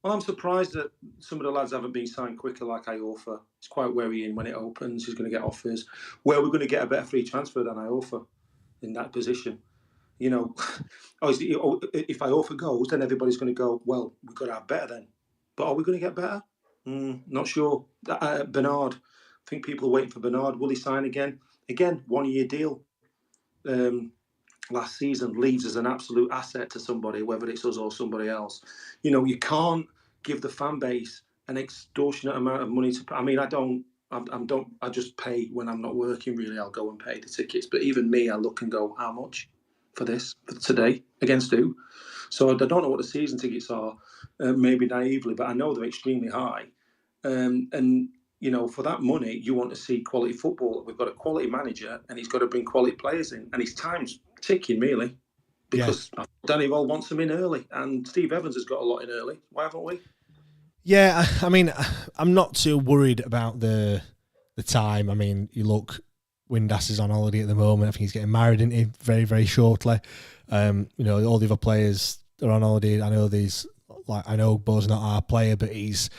Well, I'm surprised that some of the lads haven't been signed quicker, like Iofa. It's quite worrying when it opens. He's going to get offers. Where we're going to get a better free transfer than Iofa in that position. You know, if Iofa goes, then everybody's going to go, well, we've got to have better then. But are we going to get better? Not sure. Bernard, I think people are waiting for Bernard. Will he sign again? Again, 1-year deal. Last season leaves as an absolute asset to somebody, whether it's us or somebody else. You know, you can't give the fan base an extortionate amount of money to. I mean, I just pay when I'm not working. Really, I'll go and pay the tickets. But even me, I look and go, how much for this for today against who? So I don't know what the season tickets are. Maybe naively, but I know they're extremely high. And you know, for that money, you want to see quality football. We've got a quality manager, and he's got to bring quality players in, and his time's ticking really, because Danny Roll wants them in early, and Steve Evans has got a lot in early. Why haven't we? Yeah, I mean, I'm not too worried about the time. I mean, you look, Windass is on holiday at the moment. I think he's getting married, isn't he? Very, very shortly. You know, all the other players are on holiday. I know Bo's not our player, but he's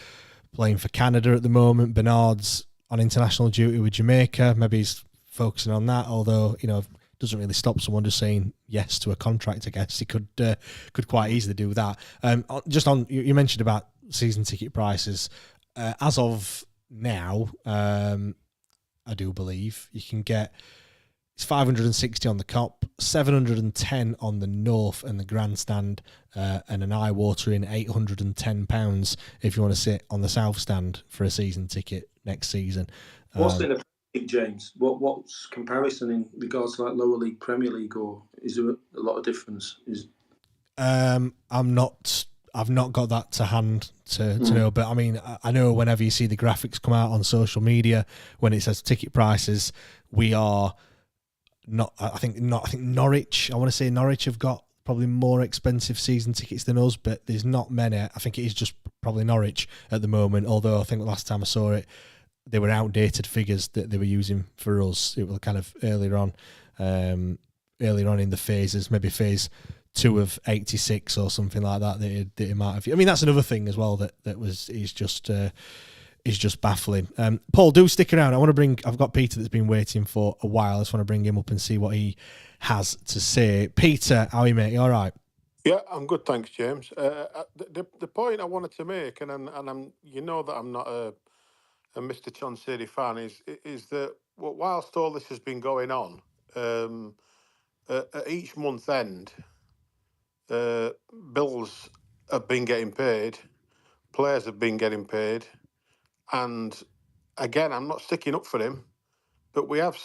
playing for Canada at the moment. Bernard's on international duty with Jamaica. Maybe he's focusing on that, although, you know, doesn't really stop someone just saying yes to a contract. I guess he could quite easily do that. Just on, you mentioned about season ticket prices. As of now, I do believe you can get, it's 560 on the Cop, 710 on the North and the Grandstand, and an eye-watering £810 if you want to sit on the South Stand for a season ticket next season. What's in a league, James? What's comparison in regards to like lower league, Premier League, or is there a lot of difference? I've not got that to hand to know, but I mean, I know whenever you see the graphics come out on social media when it says ticket prices, we are not. I think Norwich. I want to say Norwich have got probably more expensive season tickets than us, but there's not many. I think it is just probably Norwich at the moment. Although I think the last time I saw it, they were outdated figures that they were using for us. It was kind of earlier on in the phases, maybe phase 2 of 86 or something like that. That it might have. I mean, that's another thing as well. That is just is just baffling. Paul, do stick around. I've got Peter that's been waiting for a while. I just want to bring him up and see what he has to say. Peter, how are you, mate? You all right? Yeah, I'm good, thanks, James. The point I wanted to make, and I'm you know that I'm not a Mr. Chansiri fan, is that whilst all this has been going on, at each month end, bills have been getting paid, players have been getting paid, and again, I'm not sticking up for him, but we have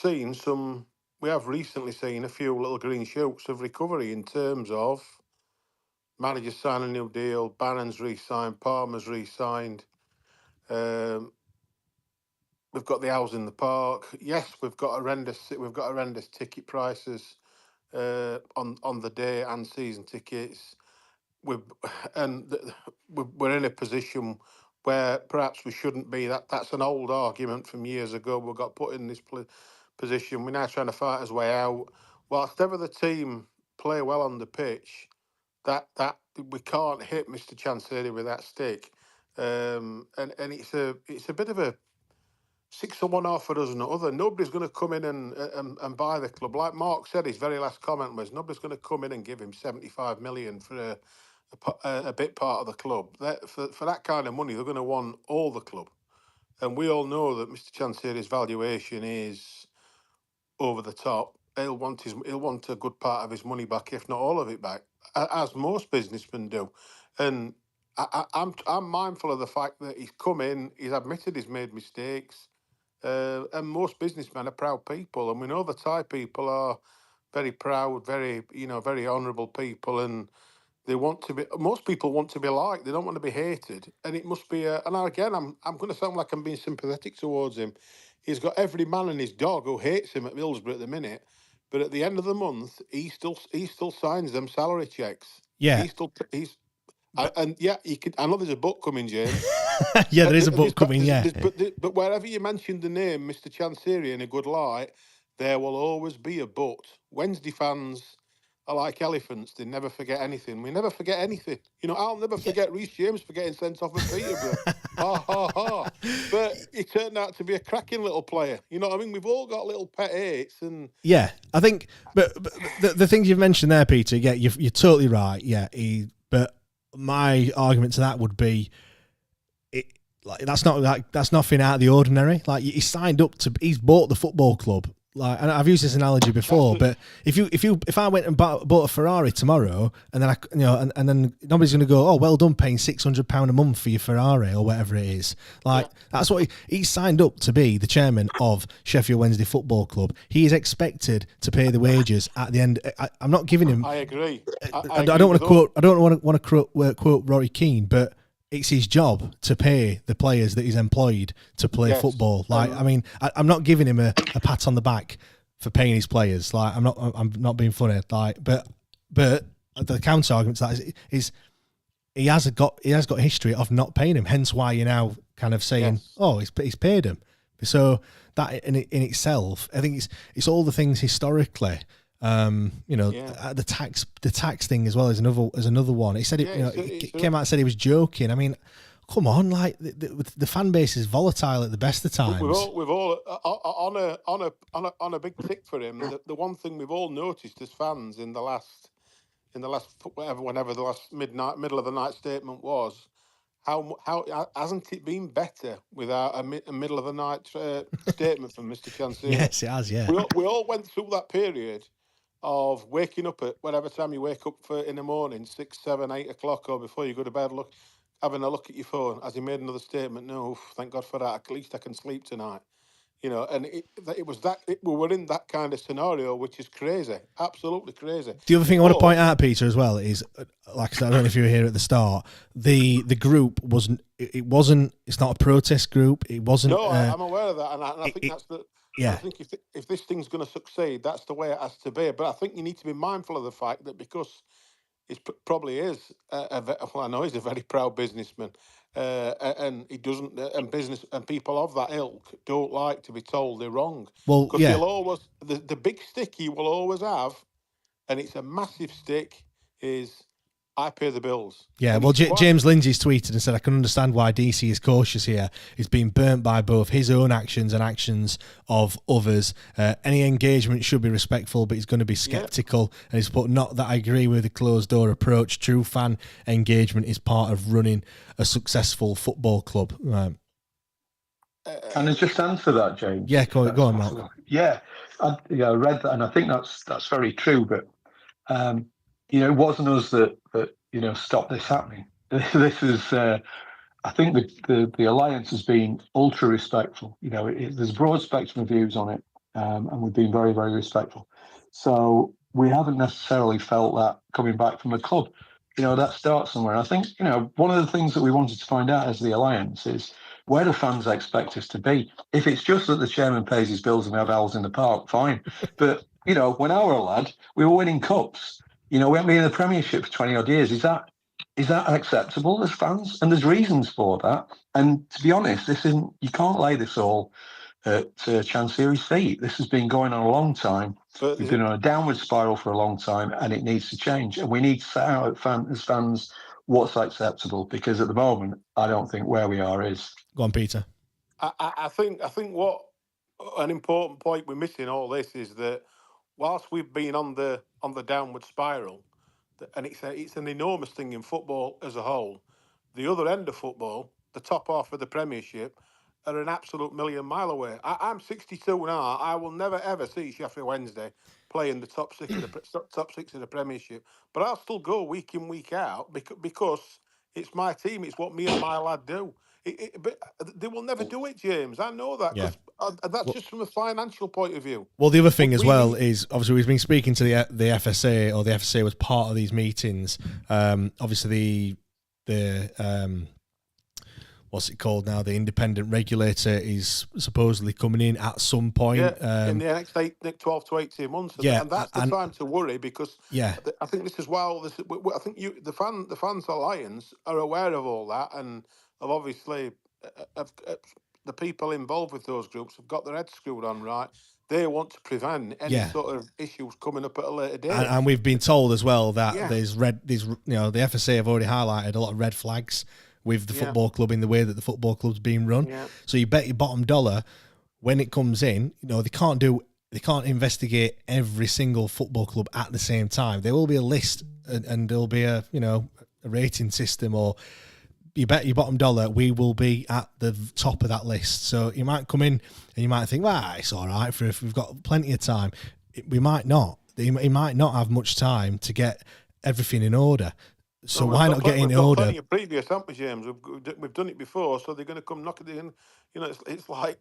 recently seen a few little green shoots of recovery in terms of managers signing a new deal, Bannon's re-signed, Palmer's re-signed. We've got the house in the park. Yes, we've got horrendous ticket prices on the day and season tickets. We're in a position where perhaps we shouldn't be. That's an old argument from years ago. We got put in this position. We're now trying to fight our way out. Whilst ever the team play well on the pitch, that we can't hit Mr. Chansiri with that stick, and it's a bit of a 6 of one, half a dozen of other. Nobody's going to come in and buy the club. Like Mark said, his very last comment was, nobody's going to come in and give him 75 million for a bit part of the club. For that kind of money, they're going to want all the club. And we all know that Mr. Chansiri's valuation is over the top. He'll want a good part of his money back, if not all of it back, as most businessmen do. And I'm mindful of the fact that he's come in, he's admitted he's made mistakes, and most businessmen are proud people, and we know the Thai people are very proud, very honourable people, and they want to be. Most people want to be liked; they don't want to be hated. And it must be. And again, I'm going to sound like I'm being sympathetic towards him. He's got every man and his dog who hates him at Middlesbrough at the minute, but at the end of the month, he still signs them salary checks. Yeah. You could. I know there's a book coming, James. Yeah, there is a book coming. Yeah, but wherever you mention the name Mr. Chansiri in a good light, there will always be a but. Wednesday fans are like elephants; they never forget anything. We never forget anything. I'll never forget Reece James for getting sent off at Peterborough. Ha ha ha! But he turned out to be a cracking little player. You know what I mean? We've all got little pet hates, and yeah, I think. But the things you've mentioned there, Peter, yeah, you're totally right. Yeah, but my argument to that would be, that's nothing out of the ordinary. Like, he signed up to, he's bought the football club. Like, and I've used this analogy before, but if I went and bought a Ferrari tomorrow, and then and then nobody's going to go, oh, well done, paying £600 a month for your Ferrari or whatever it is. Like, that's what he signed up to be the chairman of Sheffield Wednesday Football Club. He is expected to pay the wages at the end. I'm not giving him. I agree. I don't want to quote. I don't want to quote Rory Keane, but it's his job to pay the players that he's employed to play football. Like, I mean, I'm not giving him a pat on the back for paying his players. Like, I'm not being funny. Like, but the counter argument to that is he has got history of not paying him. Hence why you're now kind of saying, oh, he's paid him. So that in itself, I think it's all the things historically. The tax thing as well is another one. He said it came out and said he was joking. I mean, come on, like the fan base is volatile at the best of times. We've all on a big tick for him. The one thing we've all noticed as fans in the last whenever the last middle of the night statement was, how hasn't it been better without a middle of the night statement from Mr. Chansiri? Yes, it has. Yeah, we all went through that period of waking up at whatever time you wake up in the morning, 6, 7, 8 o'clock, or before you go to bed, having a look at your phone. As he made another statement, no, thank God for that. At least I can sleep tonight. And we were in that kind of scenario, which is crazy, absolutely crazy. The other thing I want to point out, Peter, as well, is, like I said, I don't know if you were here at the start, the group wasn't. It's not a protest group. It wasn't. No, I'm aware of that, and I think that's the. Yeah. I think if this thing's going to succeed, that's the way it has to be. But I think you need to be mindful of the fact that because he probably is, I know he's a very proud businessman, and he doesn't, and people of that ilk don't like to be told they're wrong. Well, because he'll always the big stick he will always have, and it's a massive stick, is I pay the bills. Yeah, And well, it's quite- James Lindsay's tweeted and said, I can understand why DC is cautious here. He's been burnt by both his own actions and actions of others. Any engagement should be respectful, but he's going to be sceptical. And he's put, not that I agree with the closed-door approach. True fan engagement is part of running a successful football club. Can I just answer that, James? Yeah, go on, Mark. Yeah, I read that, and I think that's very true. But it wasn't us that stopped this happening. This is, I think, the alliance has been ultra respectful. There's a broad spectrum of views on it, and we've been very, very respectful. So we haven't necessarily felt that coming back from the club. That starts somewhere. I think one of the things that we wanted to find out as the alliance is, where do fans expect us to be? If it's just that the chairman pays his bills and we have owls in the park, fine. But, when I were a lad, we were winning cups. We haven't been in the Premiership for 20 odd years. Is that acceptable as fans? And there's reasons for that. And to be honest, you can't lay this all at Chancery's feet. This has been going on a long time. But We've been on a downward spiral for a long time, and it needs to change. And we need to set out as fans what's acceptable, because at the moment, I don't think where we are is. Go on, Peter. I think what an important point we're missing all this is that whilst we've been on the downward spiral, and it's an enormous thing in football as a whole, the other end of football, the top half of the Premiership, are an absolute million mile away. I'm 62 now. I will never ever see Sheffield Wednesday play in the top six of the Premiership, but I'll still go week in, week out because it's my team. It's what me and my lad do. But they will never do it, James. I know that. Yeah. That's just from a financial point of view. Well, the other thing as well is, obviously, we've been speaking to the FSA, or the FSA was part of these meetings. Obviously, the what's it called now? The independent regulator is supposedly coming in at some point. In the next 12 to 18 months. Yeah, and that's the time to worry, because I think this is I think the Fans Alliance are aware of all that, and have obviously the people involved with those groups have got their heads screwed on right. They want to prevent any sort of issues coming up at a later date. And we've been told as well that the FSA have already highlighted a lot of red flags with the football club in the way that the football club's being run. Yeah. So you bet your bottom dollar when it comes in, they can't investigate every single football club at the same time. There will be a list, and there'll be a rating system, or you bet your bottom dollar we will be at the top of that list. So you might come in and you might think, it's all right if we've got plenty of time. We might not. He might not have much time to get everything in order. So why not get in order? Plenty of previous, haven't we, James? We've done it before, so they're going to come knocking in. It's like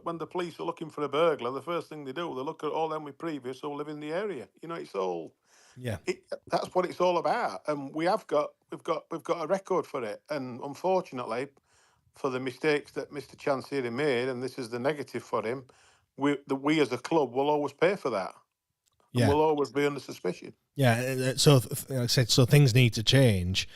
when the police are looking for a burglar, the first thing they do, they look at all them with previous who live in the area. It's all. Yeah. That's what it's all about, and we've got a record for it. And unfortunately, for the mistakes that Mr. Chancery made, and this is the negative for him, we as a club will always pay for that. Yeah. And we'll always be under suspicion. Yeah, so like I said, so things need to change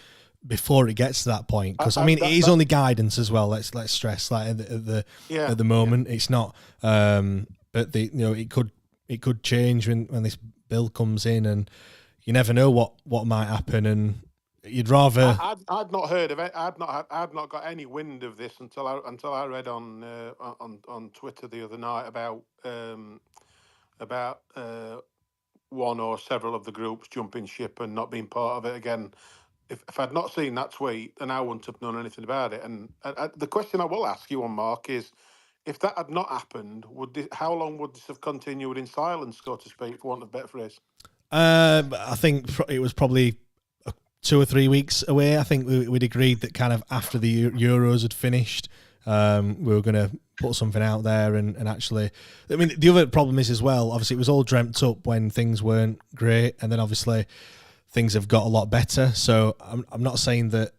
before it gets to that point. Because it is only guidance as well. Let's stress that at the moment it's not. But it could change when this bill comes in, and you never know what might happen. And you'd rather. I'd not heard of it. I'd not got any wind of this until I read on Twitter the other night about one or several of the groups jumping ship and not being part of it again. If I'd not seen that tweet, then I wouldn't have known anything about it. And the question I will ask you on, Mark, is if that had not happened, how long would this have continued in silence, so to speak, for want of a better phrase? I think it was probably 2 or 3 weeks away. I think we'd agreed that kind of after the Euros had finished, we were going to put something out there, and actually, the other problem is as well, obviously it was all dreamt up when things weren't great, and then obviously things have got a lot better. So I'm not saying that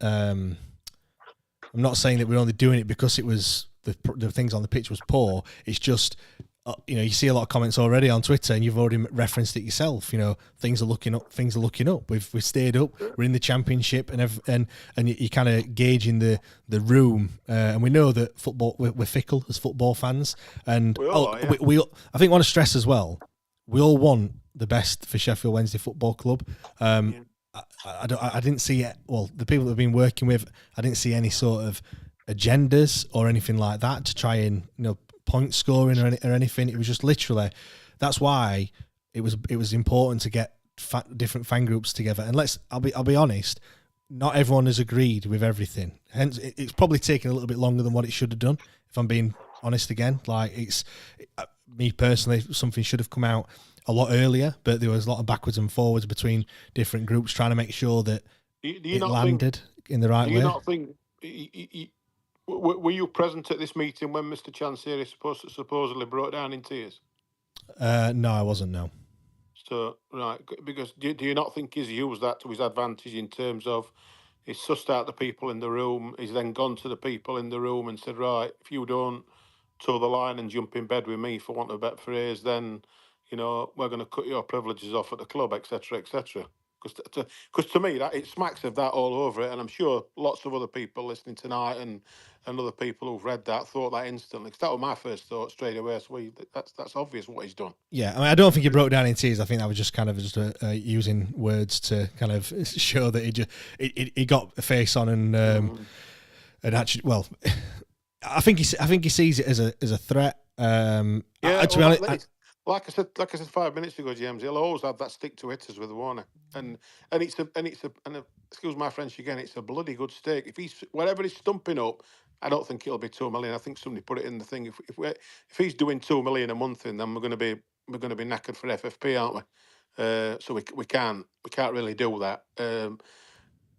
we're only doing it because it was the things on the pitch was poor. It's just you see a lot of comments already on Twitter, and you've already referenced it yourself. Things are looking up. Things are looking up. We've stayed up. We're in the Championship, and you kind of gauging the room. And we know that football, we're fickle as football fans, and I think we want to stress as well. We all want the best for Sheffield Wednesday Football Club. I didn't see it. Well, the people that I've been working with, I didn't see any sort of agendas or anything like that to try and point scoring or anything. It was just literally. That's why it was important to get different fan groups together. And I'll be honest. Not everyone has agreed with everything. Hence, it's probably taken a little bit longer than what it should have done. If I'm being honest again, me personally, something should have come out a lot earlier, but there was a lot of backwards and forwards between different groups trying to make sure that it landed in the right way. Do you not think? Were you present at this meeting when Mr. Chansiri supposedly broke down in tears? No, I wasn't. No. So, right, because do you not think he's used that to his advantage in terms of he's sussed out the people in the room, he's then gone to the people in the room and said, right, if you don't toe the line and jump in bed with me, for want of a better phrase, then, we're going to cut your privileges off at the club, etc., etc. Because to me, it smacks of that all over it, and I'm sure lots of other people listening tonight and other people who've read that thought that instantly. Because that was my first thought straight away. So that's obvious what he's done. Yeah, I mean, I don't think he broke down in tears. I think that was just kind of using words to kind of show that he got a face on and actually, well, I think he sees it as a threat. To be honest. Like I said 5 minutes ago, James, he'll always have that stick to hitters with Warner, and excuse my French again, it's a bloody good stake. If he's whatever he's stumping up, I don't think it'll be 2 million. I think somebody put it in the thing. If he's doing 2 million a month, then we're going to be knackered for FFP, aren't we? So we can't really do that.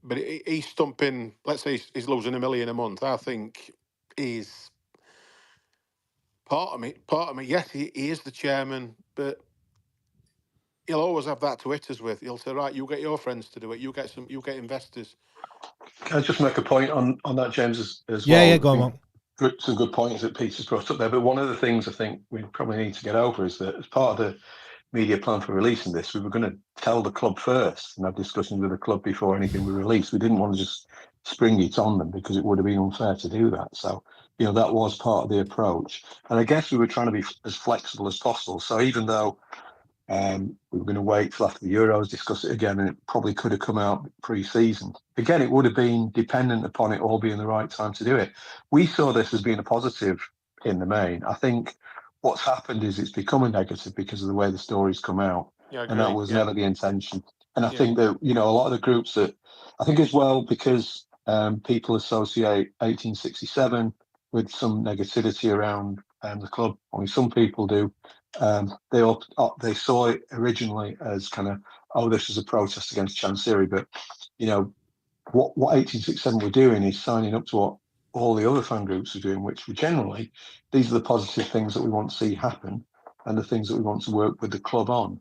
But he's stumping. Let's say he's losing 1 million a month. I think he's. Part of me, yes, he is the chairman, but he'll always have that to hit us with. He'll say, right, you get your friends to do it. You get investors. Can I just make a point on that, James, as well? Yeah, go on, Mark. Some good points that Peter's brought up there. But one of the things I think we probably need to get over is that as part of the media plan for releasing this, we were going to tell the club first and have discussions with the club before anything we released. We didn't want to just spring it on them because it would have been unfair to do that. So, that was part of the approach. And I guess we were trying to be as flexible as possible. So even though we were going to wait till after the Euros, discuss it again, and it probably could have come out pre-season. Again, it would have been dependent upon it all being the right time to do it. We saw this as being a positive in the main. I think what's happened is it's become a negative because of the way the stories come out. Yeah, and that was never the intention. And I think that, a lot of the groups that, I think as well, because people associate 1867 with some negativity around the club. Only some people do. They saw it originally as kind of, this is a protest against Chansiri. But, what 1867 were doing is signing up to what all the other fan groups are doing, which were generally, these are the positive things that we want to see happen and the things that we want to work with the club on.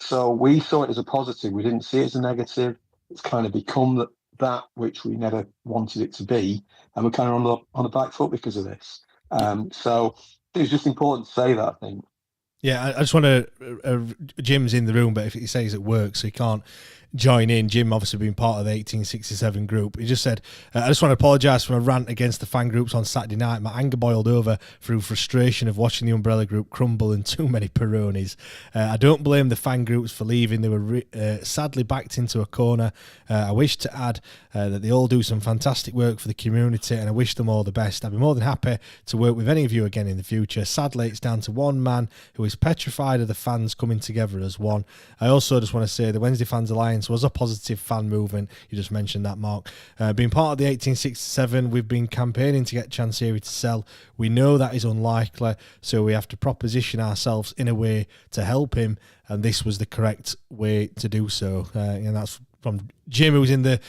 So we saw it as a positive. We didn't see it as a negative. It's kind of become that which we never wanted it to be, and we're kind of on the back foot because of this. So it's just important to say that, I think. Yeah, I just want to. Jim's in the room, but if he says it works, so he can't join in. Jim obviously being part of the 1867 group. He just said, I just want to apologise for my rant against the fan groups on Saturday night. My anger boiled over through frustration of watching the Umbrella Group crumble and too many Peronis. I don't blame the fan groups for leaving. They were sadly backed into a corner. I wish to add that they all do some fantastic work for the community, and I wish them all the best. I'd be more than happy to work with any of you again in the future. Sadly, it's down to one man who is petrified of the fans coming together as one. I also just want to say the Wednesday Fans Alliance was a positive fan movement. You just mentioned that, Mark. Being part of the 1867, we've been campaigning to get Chansiri to sell. We know that is unlikely, so we have to proposition ourselves in a way to help him, and this was the correct way to do so. And that's from Jim, who was in the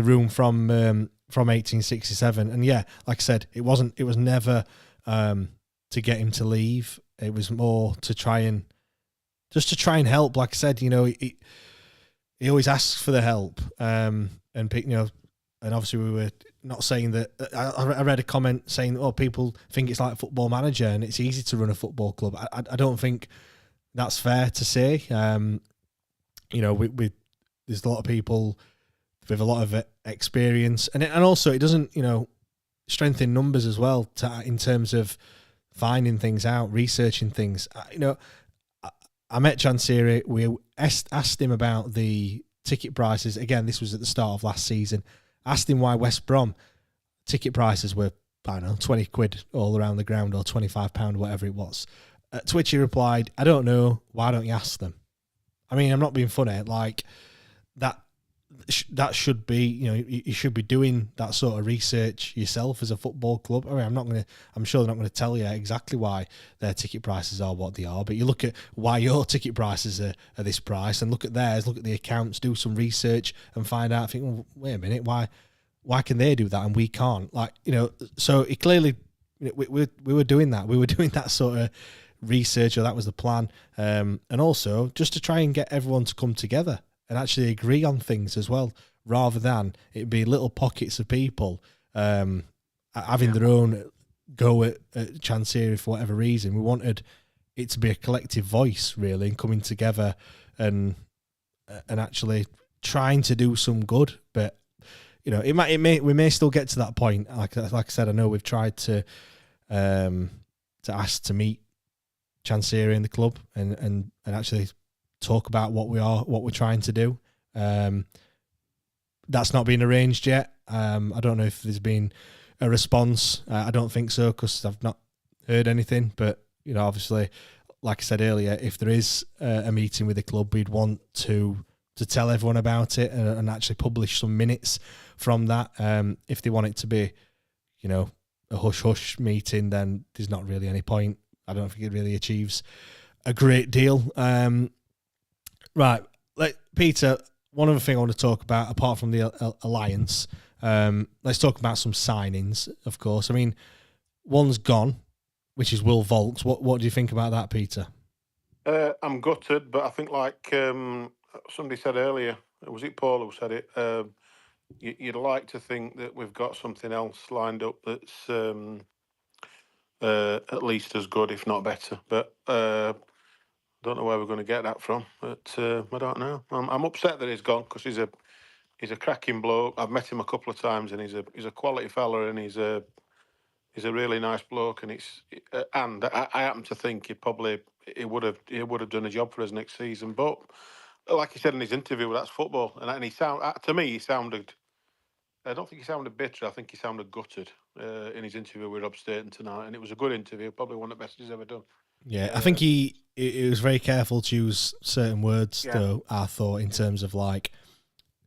room from 1867. And yeah, like I said, it was never to get him to leave. It was more to try and help. Like I said, he always asks for the help, and obviously we were not saying that. I read a comment saying, people think it's like Football Manager and it's easy to run a football club. I don't think that's fair to say. There's a lot of people with a lot of experience, and also it doesn't, strengthen numbers as well in terms of finding things out, researching things. I met Chansiri. We asked him about the ticket prices. Again, this was at the start of last season. Asked him why West Brom ticket prices were, I don't know, 20 quid all around the ground or £25, whatever it was. Twitchy replied, I don't know. Why don't you ask them? I mean, I'm not being funny. Like, that should be, you should be doing that sort of research yourself as a football club. I mean, I'm sure they're not going to tell you exactly why their ticket prices are what they are, but you look at why your ticket prices are this price and look at theirs, look at the accounts, do some research and find out, think, well, wait a minute, why can they do that and we can't? Like, so it clearly, we were doing that. We were doing that sort of research, or that was the plan. And also just to try and get everyone to come together and actually agree on things as well, rather than it be little pockets of people having their own go at Chancery for whatever reason. We wanted it to be a collective voice, really, and coming together and actually trying to do some good. But we may still get to that point. Like I said, I know we've tried to ask to meet Chancery in the club and actually talk about what we're trying to do. That's not been arranged yet. I don't know if there's been a response. I don't think so, because I've not heard anything. But obviously, like I said earlier, if there is a meeting with the club, we'd want to tell everyone about it and actually publish some minutes from that. If they want it to be, a hush-hush meeting, then there's not really any point. I don't think it really achieves a great deal. Right, Peter, one other thing I want to talk about, apart from the alliance, let's talk about some signings, of course. I mean, one's gone, which is Will Vaulks. What do you think about that, Peter? I'm gutted, but I think, like somebody said earlier, was it Paul who said it? You'd like to think that we've got something else lined up that's at least as good, if not better. But don't know where we're going to get that from, but I don't know. I'm upset that he's gone, because he's a cracking bloke. I've met him a couple of times, and he's a quality fella, and he's a really nice bloke. And I happen to think he would have done a job for us next season. But like he said in his interview, that's football, and to me he sounded. I don't think he sounded bitter. I think he sounded gutted in his interview with Rob Staten tonight, and it was a good interview. Probably one of the best he's ever done. Yeah, I think he was very careful to use certain words, though, I thought, in terms of like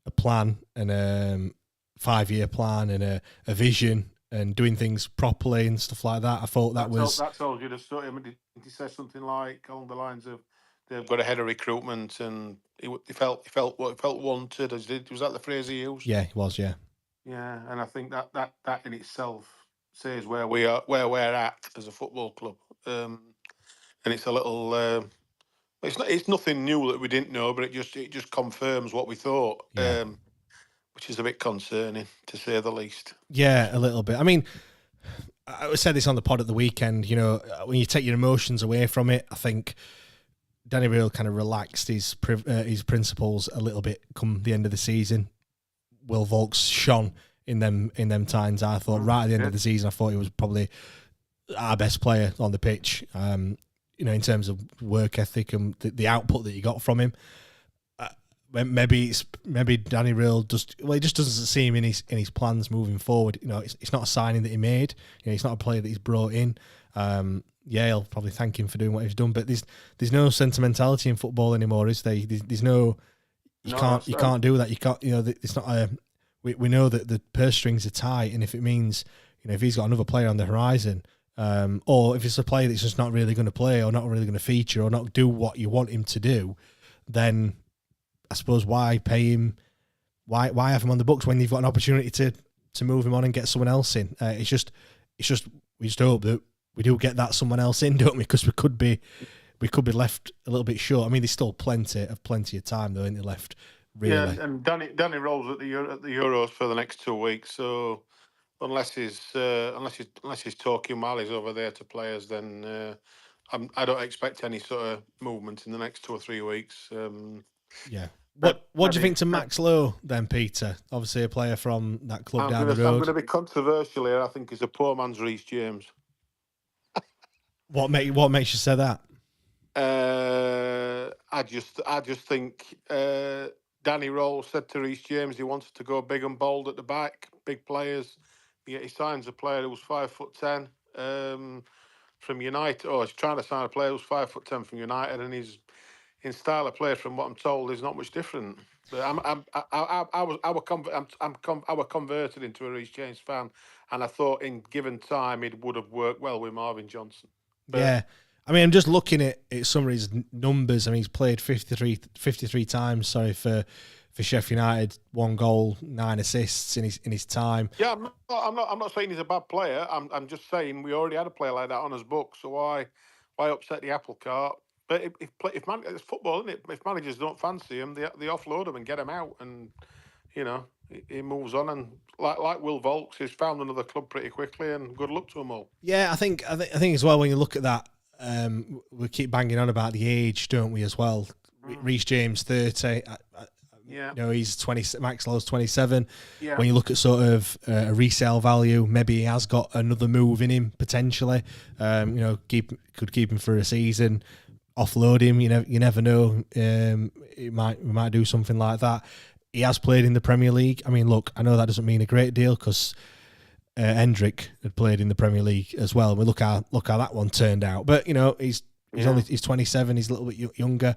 a plan and a 5-year plan and a vision and doing things properly and stuff like that. I thought that told you the story. I mean, did he say something like along the lines of they've got ahead of recruitment and he felt wanted? Was that the phrase he used? Yeah, he was. Yeah. Yeah, and I think that in itself says where we're at as a football club. And it's a little. It's nothing new that we didn't know, but it just confirms what we thought, which is a bit concerning, to say the least. Yeah, a little bit. I mean, I said this on the pod at the weekend. When you take your emotions away from it, I think Danny Reel kind of relaxed his principles a little bit come the end of the season. Will Vaulks shone in them times. I thought right at the end of the season, I thought he was probably our best player on the pitch. In terms of work ethic and the output that you got from him. Maybe Danny Reel just doesn't see him in his plans moving forward. It's not a signing that he made. It's not a player that he's brought in. He'll probably thank him for doing what he's done. But there's no sentimentality in football anymore, is there? There's no. You can't do that. You can't. It's not a. We know that the purse strings are tight, and if it means if he's got another player on the horizon. Or if it's a player that's just not really going to play or not really going to feature or not do what you want him to do, then I suppose why pay him? Why have him on the books when you've got an opportunity to move him on and get someone else in? It's just we just hope that we do get that someone else in, don't we? Because we could be left a little bit short. I mean, there's still plenty of time though, isn't there, left? Really. Yeah, and Danny rolls at the Euros for the next 2 weeks, so. Unless he's talking while he's over there to players, then I don't expect any sort of movement in the next 2 or 3 weeks. Yeah. What do you think to Max Lowe then, Peter? Obviously a player from that club down the road. I'm going to be controversial here. I think he's a poor man's Reece James. What makes you say that? I just think Danny Rowell said to Reece James he wanted to go big and bold at the back, big players. Yet he signs a player who was 5'10" from United. Oh, he's trying to sign a player who's 5'10" from United, and he's in style of play, from what I'm told, is not much different. But I was converted into a Reece James fan, and I thought in given time it would have worked well with Marvin Johnson. But, yeah. I mean, I'm just looking at some of his numbers. I mean, he's played 53 times, for Sheffield United, 1 goal, 9 assists in his time. Yeah, I'm not saying he's a bad player. I'm just saying we already had a player like that on his book. So why upset the apple cart? But it's football, isn't it? If managers don't fancy him, they offload him and get him out, and he moves on. And like Will Vaulks, he's found another club pretty quickly. And good luck to them all. Yeah, I think as well when you look at that, we keep banging on about the age, don't we? As well, Reece James 30. Yeah. He's 20. Max Lowe's 27. Yeah. When you look at sort of a resale value, maybe he has got another move in him potentially. Could keep him for a season, offload him. You never know. We might do something like that. He has played in the Premier League. I mean, look, I know that doesn't mean a great deal because Hendrick had played in the Premier League as well. We look how that one turned out. But he's 27. He's a little bit younger.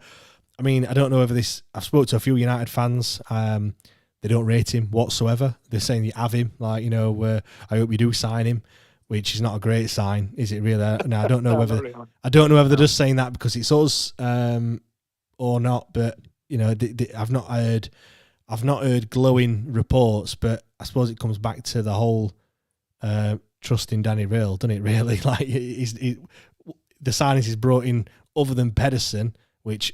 I mean, I don't know whether I've spoken to a few United fans. They don't rate him whatsoever. They're saying you have him. I hope you do sign him, which is not a great sign, is it really? No, I don't know whether they're just saying that because it's us or not. But I've not heard glowing reports. But I suppose it comes back to the whole trust in Danny Röhl, doesn't it? Really, the signings he's brought in, other than Pedersen, which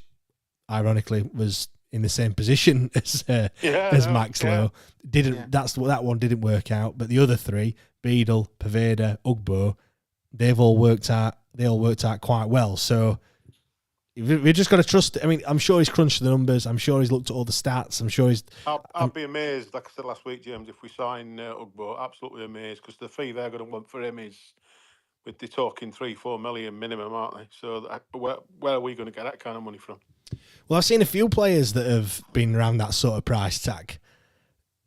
ironically was in the same position as Max Lowe. That one didn't work out, but the other three, Beadle, Poveda, Ugbo, they all worked out quite well. So we've just got to trust. I mean, I'm sure he's crunched the numbers. I'm sure he's looked at all the stats. I'm sure he's. I'd be amazed, like I said last week, James, if we sign Ugbo. Absolutely amazed, because the fee they're going to want for him is, with the talking 3-4 million minimum, aren't they? So where are we going to get that kind of money from? Well, I've seen a few players that have been around that sort of price tag.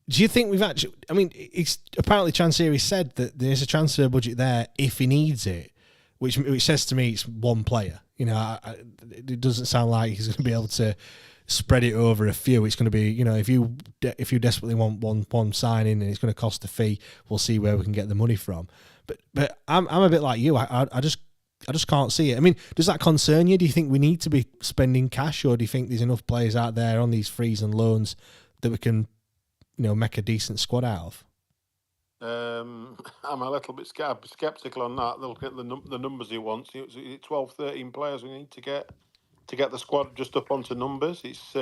Do you think we've actually... I mean, it's apparently Chansiri said that there's a transfer budget there if he needs it, which says to me it's one player. It doesn't sound like he's going to be able to spread it over a few. It's going to be, if you desperately want one signing and it's going to cost a fee, we'll see where we can get the money from. But I'm a bit like you. I just can't see it. I mean, does that concern you? Do you think we need to be spending cash, or do you think there's enough players out there on these frees and loans that we can, make a decent squad out of? I'm a little bit sceptical on that. They'll get the numbers he wants. It's 12, 13 players we need to get the squad just up onto numbers. It's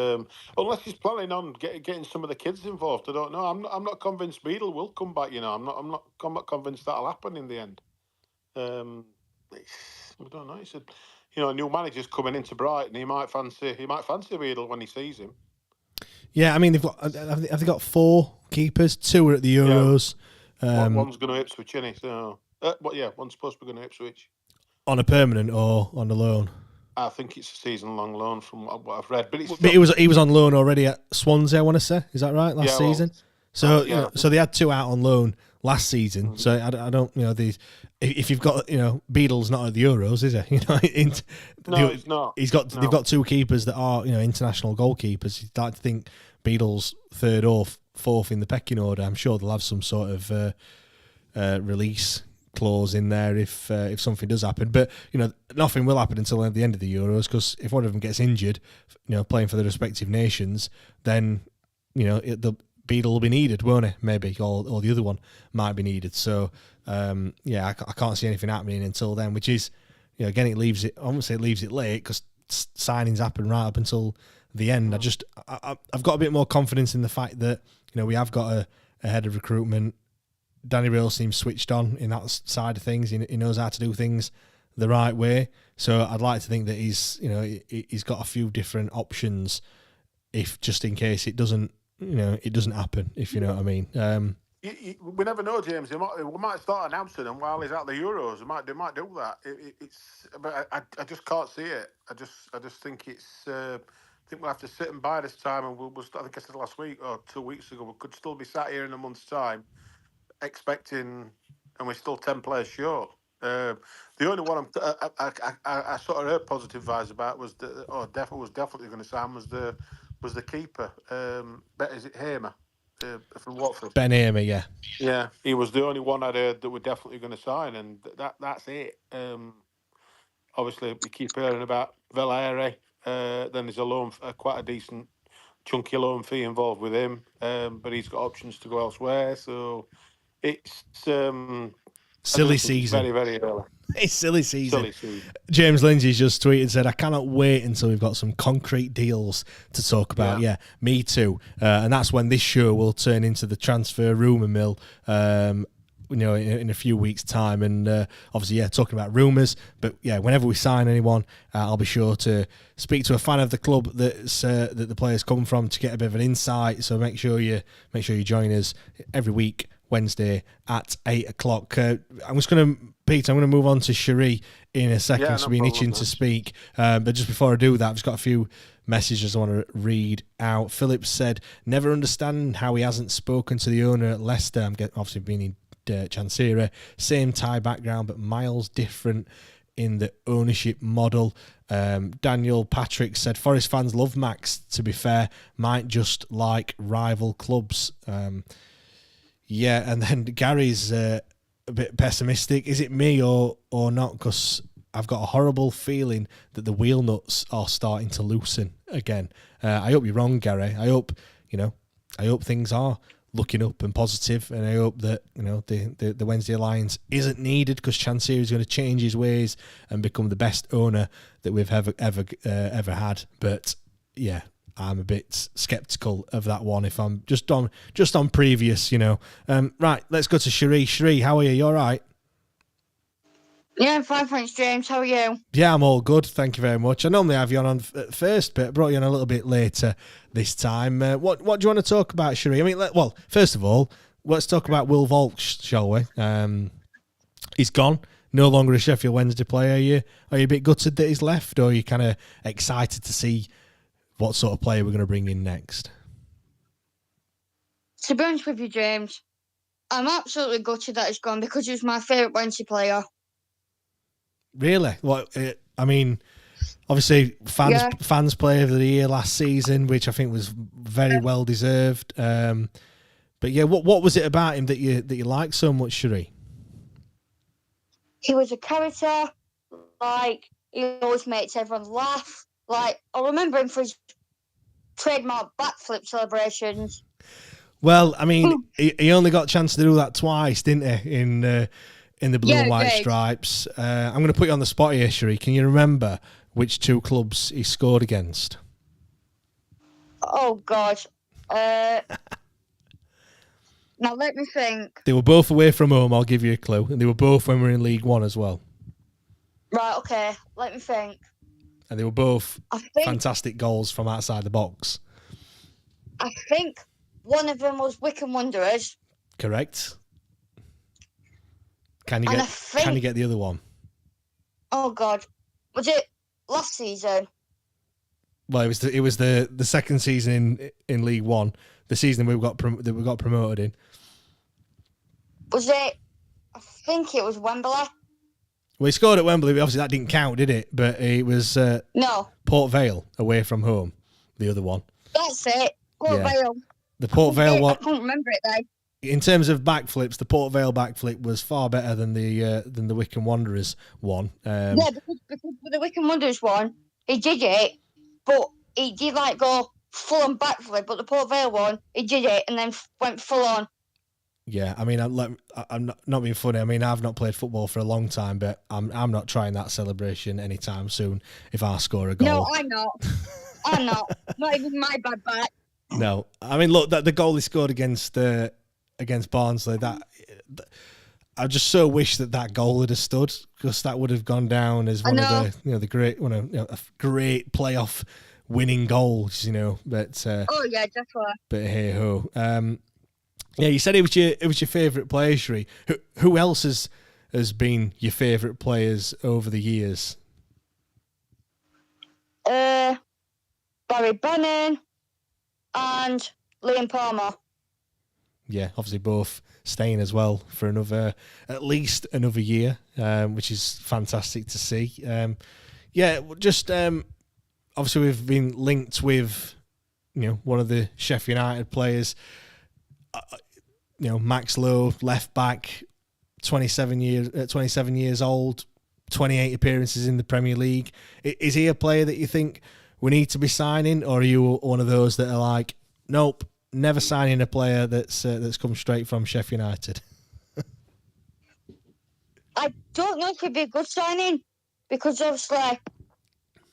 unless he's planning on getting some of the kids involved. I don't know. I'm not convinced Beadle will come back. I'm not convinced that'll happen in the end. I don't know. He said, a new manager's coming into Brighton. He might fancy Beadle when he sees him. Yeah, I mean, have they got 4 keepers? 2 are at the Euros. Yeah. One's going to Ipswich, isn't he? So, one's supposed to be going to Ipswich. On a permanent or on a loan? I think it's a season-long loan from what I've read. But he was on loan already at Swansea, I want to say. Is that right? Last season? So so they had 2 out on loan last season. Mm-hmm. So I don't, if you've got, Beadle's not at the Euros, is he? No, he's not. They've got 2 keepers that are, international goalkeepers. You'd like to think Beadle's 3rd or 4th in the pecking order. I'm sure they'll have some sort of release clause in there if something does happen. But nothing will happen until the end of the Euros, because if one of them gets injured, playing for the respective nations, then the Beadle will be needed, won't it? Maybe, or the other one might be needed. So I can't see anything happening until then, which is again, it leaves it. I won't say it leaves it late, because signings happen right up until the end. I've got a bit more confidence in the fact that we have got a head of recruitment. Danny Röhl seems switched on in that side of things. He knows how to do things the right way. So I'd like to think that he's got a few different options, if just in case it doesn't happen. If you know what I mean. We never know, James. We might start announcing them while he's at the Euros. They might do that. But I just can't see it. I just think it's think we'll have to sit and buy this time, and we'll I think I said last week or 2 weeks ago, we could still be sat here in a month's time expecting, and we're still 10 players short. The only one I sort of heard positive vibes about was definitely going to sign was the keeper. Is it Hamer from Watford? Ben Hamer, yeah. Yeah, he was the only one I'd heard that we're definitely going to sign, and that's it. Obviously, we keep hearing about Valere. Then there's a loan, quite a decent, chunky loan fee involved with him, but he's got options to go elsewhere. So it's silly season. Very, very early. It's silly season. Silly season. James Lindsay's just tweeted, said, I cannot wait until we've got some concrete deals to talk about. Yeah, me too. And that's when this show will turn into the transfer rumour mill, in a few weeks' time. And obviously, talking about rumours. But yeah, whenever we sign anyone, I'll be sure to speak to a fan of the club that the players come from to get a bit of an insight. So make sure you join us every week, Wednesday at 8 o'clock. I'm going to move on to Cherie in a second. Yeah, She's been itching to speak. But just before I do that, I've just got a few messages I want to read out. Philip said, never understand how he hasn't spoken to the owner at Leicester. I'm obviously meaning Chansiri. Same Thai background, but miles different in the ownership model. Daniel Patrick said, Forest fans love Max, to be fair. Might just like rival clubs. Yeah, and then Gary's a bit pessimistic. Is it me or not? Because I've got a horrible feeling that the wheel nuts are starting to loosen again. I hope you're wrong, Gary. I hope things are looking up and positive, and I hope that the Wednesday Alliance isn't needed, because Chansiri is going to change his ways and become the best owner that we've ever had. But yeah, I'm a bit sceptical of that one. If I'm just on previous, right. Let's go to Cherie. Cherie, how are you? You all right? Yeah, I'm fine, thanks, James. How are you? Yeah, I'm all good. Thank you very much. I normally have you on first, but I brought you on a little bit later this time. What do you want to talk about, Cherie? I mean, first of all, let's talk about Will Vaulks, shall we? He's gone. No longer a Sheffield Wednesday player. Are you a bit gutted that he's left, or are you kind of excited to see what sort of player we're going to bring in next? To be honest with you, James, I'm absolutely gutted that he's gone, because he was my favourite Wednesday player. Really? I mean, obviously, fans player of the year last season, which I think was very well deserved. But yeah, what was it about him that you liked so much, Cherie? He was a character. He always makes everyone laugh. I remember him for his trademark backflip celebrations. Well, I mean, he only got a chance to do that twice, didn't he? In the blue and white stripes. I'm going to put you on the spot here, Cherie. Can you remember which two clubs he scored against? Oh, God. Now, let me think. They were both away from home, I'll give you a clue. And they were both when we were in League One as well. Right, okay. Let me think. And they were both fantastic goals from outside the box. I think one of them was Wycombe Wanderers. Correct. Can you get the other one? Oh God, was it last season? Well, it was the second season in League One, the season we got promoted in. Was it? I think it was Wembley. Well, he scored at Wembley, but obviously that didn't count, did it? But it was no, Port Vale away from home, the other one. That's it. Port Vale. The Port Vale one. I can't remember it though. In terms of backflips, the Port Vale backflip was far better than the Wycombe Wanderers one. Yeah, because with the Wycombe Wanderers one, he did it, but he did go full on backflip. But the Port Vale one, he did it and then went full on. Yeah, I mean, I'm not being funny. I mean, I've not played football for a long time, but I'm not trying that celebration anytime soon if I score a goal. No, I'm not. I'm not. Not even my bad back. No, I mean, look, the goal he scored against Barnsley, I just so wish that goal had stood, because that would have gone down as one of the great a great playoff winning goals, But oh yeah, definitely. But hey ho, yeah. You said it was your favourite player, Shri. Who else has been your favourite players over the years? Barry Bennan, and Liam Palmer. Yeah, obviously both staying as well for at least another year, which is fantastic to see. Obviously we've been linked with, one of the Sheffield United players, Max Lowe, left back, 27 years old, 28 appearances in the Premier League. Is he a player that you think we need to be signing, or are you one of those that are like, nope, never signing a player that's come straight from Sheffield United? I don't know if it'd be a good signing, because obviously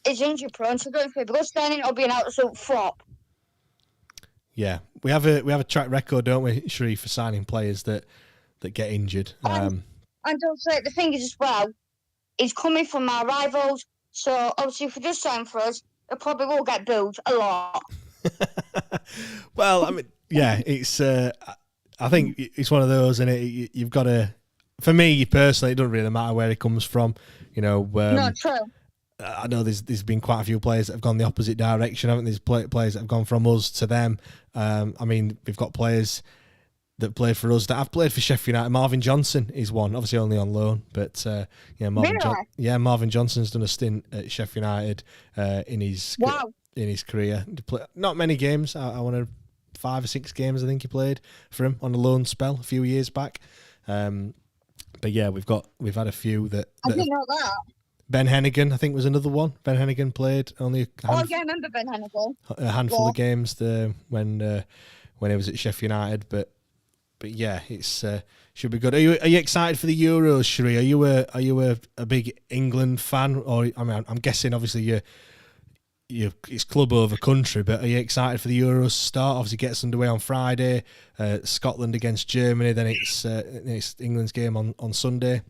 he's injury prone, so I don't know if it'd be a good signing or be an absolute flop. Yeah, we have a track record, don't we, Sheree, for signing players that get injured. And also the thing is as well, he's coming from our rivals, so obviously if he does sign for us, he probably will get booed a lot. Well, I mean, yeah, it's. I think it's one of those, and you've got to. For me personally, it doesn't really matter where he comes from. No, true. I know there's been quite a few players that have gone the opposite direction, haven't there? There's players that have gone from us to them. I mean, we've got players that played for us that have played for Sheffield United. Marvin Johnson is one, obviously only on loan, but Marvin Johnson's done a stint at Sheffield United in his career. Not many games. I want to 5 or 6 games I think he played for him on a loan spell a few years back. But yeah, we've had a few that I didn't know that. Ben Hennigan, I think, was another one. Ben Hennigan played only I remember Ben Hennigan. A handful of games when he was at Sheffield United, but yeah, it's should be good. Are you excited for the Euros, Sheree? Are you a big England fan? Or I mean, I'm guessing obviously it's club over country, but are you excited for the Euros to start? Obviously, it gets underway on Friday. Scotland against Germany, then it's England's game on Sunday.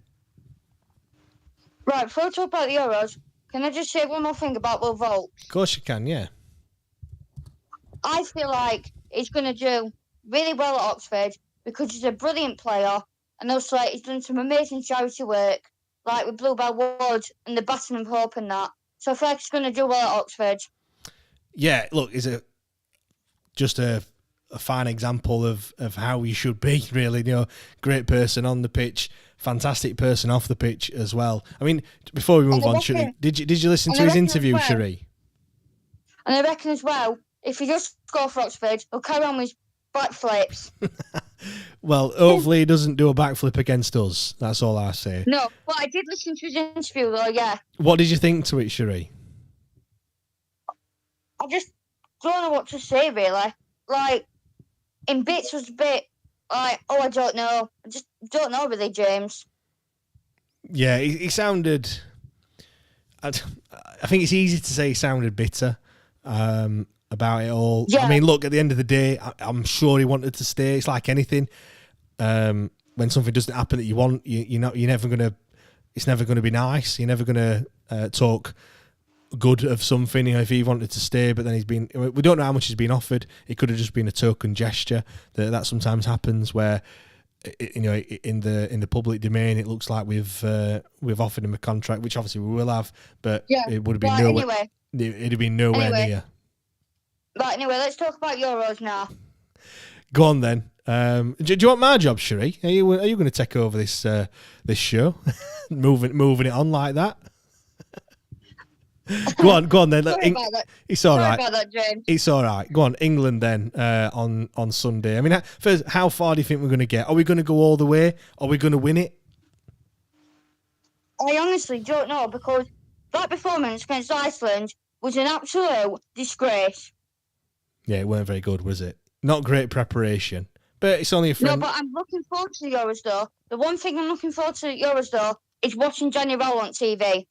Right, before we talk about the Euros, can I just say one more thing about Will Vaulks? Of course you can, yeah. I feel like he's going to do really well at Oxford because he's a brilliant player, and also he's done some amazing charity work, like with Bluebell Wood and the Baton of Hope and that. So I feel like he's going to do well at Oxford. Yeah, look, he's just a fine example of how he should be, really. Great person on the pitch, fantastic person off the pitch as well. I mean, before we move on, Sheree, did you listen to his interview, Sheree? And I reckon as well, if he does score for Oxford, he'll carry on with backflips. Well, hopefully he doesn't do a backflip against us. That's all I say. No, but I did listen to his interview though, yeah. What did you think to it, Sheree? I just don't know what to say, really. Like, in bits was a bit like, I don't know. I just don't know really, James. Yeah, he sounded... I think it's easy to say he sounded bitter about it all. Yeah. I mean, look, at the end of the day, I'm sure he wanted to stay. It's like anything. When something doesn't happen that you want, you're never gonna. It's never going to be nice. You're never going to talk good of something. If he wanted to stay, but then we don't know how much he's been offered. It could have just been a token gesture. That sometimes happens where, in the public domain, it looks like we've offered him a contract, which obviously we will have, but it would have been nowhere. Anyway. It'd have been nowhere near. Right, anyway, let's talk about Euros now. Go on then. Do you want my job, Sheree? Are you going to take over this show, moving it on like that? Go on then. Sorry about that. It's all right. Sorry about that, James. It's all right. Go on, England then on Sunday. I mean, first, how far do you think we're going to get? Are we going to go all the way? Are we going to win it? I honestly don't know, because that performance against Iceland was an absolute disgrace. Yeah, it weren't very good, was it? Not great preparation. But it's only a friend. No, but I'm looking forward to the Euros, though. The one thing I'm looking forward to the Euros, though, is watching Johnny Roll on TV.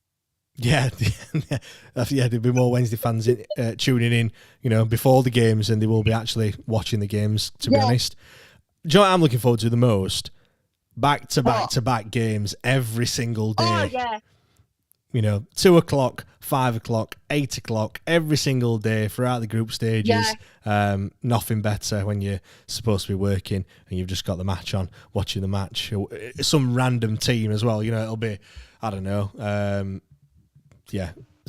Yeah, there'll be more Wednesday fans tuning in, before the games, and they will be actually watching the games, to be honest. Do you know what I'm looking forward to the most? Back-to-back games every single day. Oh, yeah. 2 o'clock, 5 o'clock, 8 o'clock, every single day throughout the group stages. Yeah. Nothing better when you're supposed to be working and you've just got the match on, watching the match. Some random team as well. It'll be, I don't know.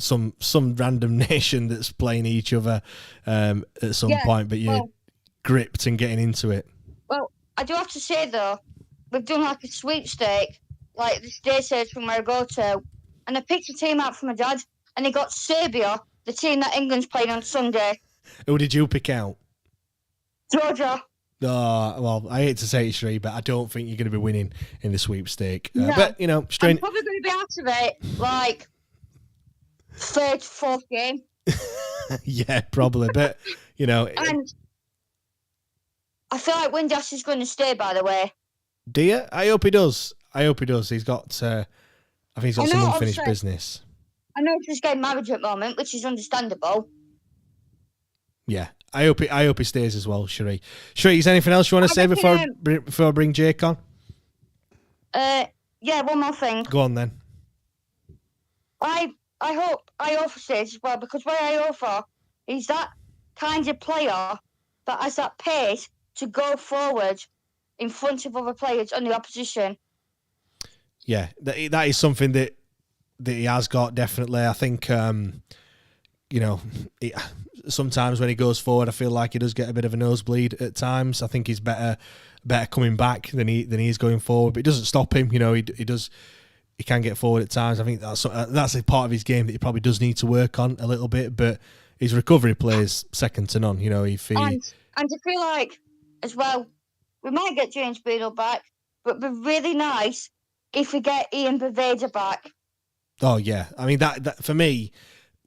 some random nation that's playing each other at some point, but you're gripped and getting into it. Well, I do have to say though, we've done like a sweepstake, like this day search from where I go to, and I picked a team out for my dad, and he got Serbia, the team that England's playing on Sunday. Who did you pick out? Georgia. Oh, well, I hate to say it, Shree, but I don't think you're going to be winning in the sweepstake. No, but, you know, I'm probably going to be out of it, like, third, fourth game. Yeah, probably. But, you know... And I feel like Windass is going to stay, by the way. Do you? I hope he does. He's got... I think he's got some unfinished business. I know he's getting married at the moment, which is understandable. Yeah, I hope he stays as well, Sheree. Sheree, is there anything else you want to say before I bring Jake on? Yeah, one more thing. Go on then. I hope Iofa stays as well, because what Iofa is that kind of player that has that pace to go forward in front of other players on the opposition. Yeah, that is something that he has got, definitely. I think, you know, sometimes when he goes forward, I feel like he does get a bit of a nosebleed at times. I think he's better coming back than he is going forward, but it doesn't stop him. You know, he can get forward at times. I think that's a part of his game that he probably does need to work on a little bit, but his recovery plays second to none. You know, and I feel like as well, we might get James Beadle back, but it'd be really nice if we get Ian Baveda back. Oh yeah, I mean that for me,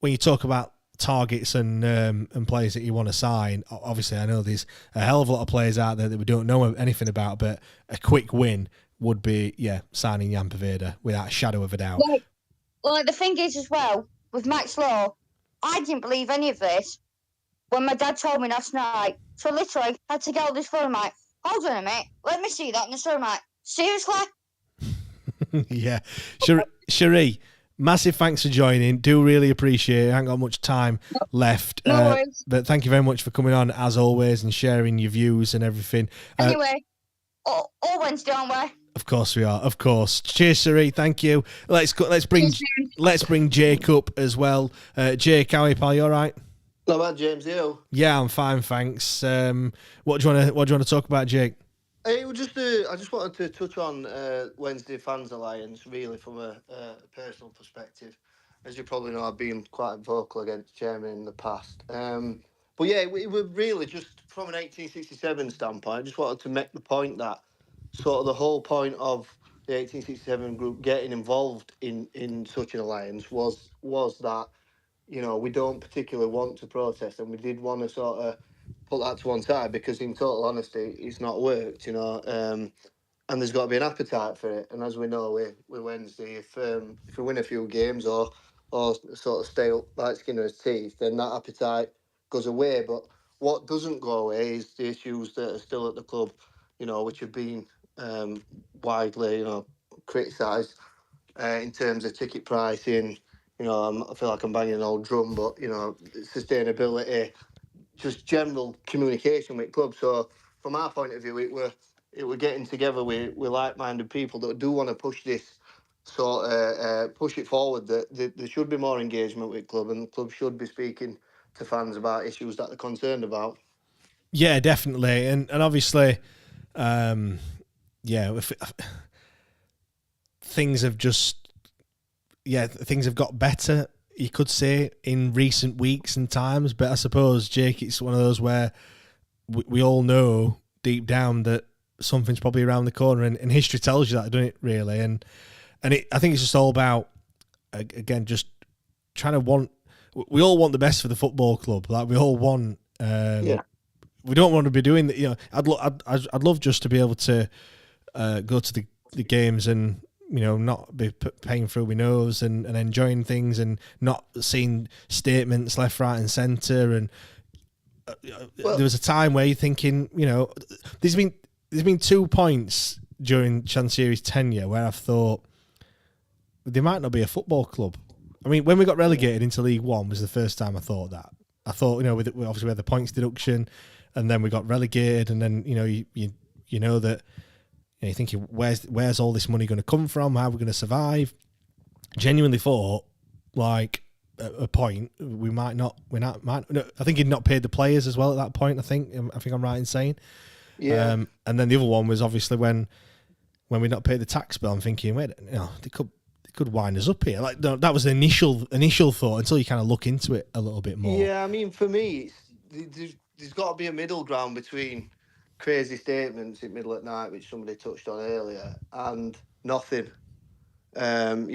when you talk about targets and players that you want to sign, obviously I know there's a hell of a lot of players out there that we don't know anything about, but a quick win would be signing Jan Paveda without a shadow of a doubt. Well, the thing is as well with Max Lowe, I didn't believe any of this when my dad told me last night. So literally, I had to get all this phone. I'm like, hold on a minute, let me see that. And so I'm like, seriously? Yeah, Cherie, massive thanks for joining. Do really appreciate it. I haven't got much time left. No worries. But thank you very much for coming on as always and sharing your views and everything. Anyway, all Wednesday, aren't we? Of course we are. Of course. Cheers, Cherie. Thank you. Let's bring Jake up as well. Jake, how are you, pal? You all right? Not bad, James. You? Yeah, I'm fine, thanks. What do you want to talk about, Jake? It was just I just wanted to touch on Wednesday Fans Alliance, really, from a personal perspective. As you probably know, I've been quite vocal against chairman in the past. But yeah, it was really just from an 1867 standpoint. I just wanted to make the point that sort of the whole point of the 1867 group getting involved in such an alliance was that, you know, we don't particularly want to protest, and we did want to sort of put that to one side because, in total honesty, it's not worked, you know, and there's got to be an appetite for it. And as we know, with Wednesday, if we win a few games or sort of stay up like skin of his teeth, then that appetite goes away. But what doesn't go away is the issues that are still at the club, you know, which have been widely, you know, criticised in terms of ticket pricing. You know, I feel like I'm banging an old drum, but, you know, sustainability, just general communication with clubs. So from our point of view, it were getting together with like-minded people that do want to push this push it forward. That there should be more engagement with club, and the club should be speaking to fans about issues that they're concerned about. Yeah, definitely, and obviously, things have got better, you could say, in recent weeks and times. But I suppose, Jake, it's one of those where we all know deep down that something's probably around the corner, and history tells you that, doesn't it, really? And I think it's just all about, again, just trying to we all want the best for the football club. Like, we all want, we don't want to be doing that. You know, I'd love just to be able to go to the games and, you know, not be paying through my nose and enjoying things and not seeing statements left, right, and centre. And there was a time where you're thinking, you know, there's been 2 points during Chansiri's tenure where I've thought there might not be a football club. I mean, when we got relegated into League One was the first time I thought that. I thought, you know, obviously we had the points deduction, and then we got relegated, and then, you know, you know that. You're thinking, where's all this money going to come from? How are we going to survive? Genuinely thought, like, a point, we might not. No, I think he'd not paid the players as well at that point. I think I'm right in saying. Yeah. And then the other one was obviously when we not paid the tax bill. I'm thinking, wait, they could wind us up here. Like that was the initial thought until you kind of look into it a little bit more. Yeah, I mean, for me, there's got to be a middle ground between crazy statements at middle at night, which somebody touched on earlier, and nothing. And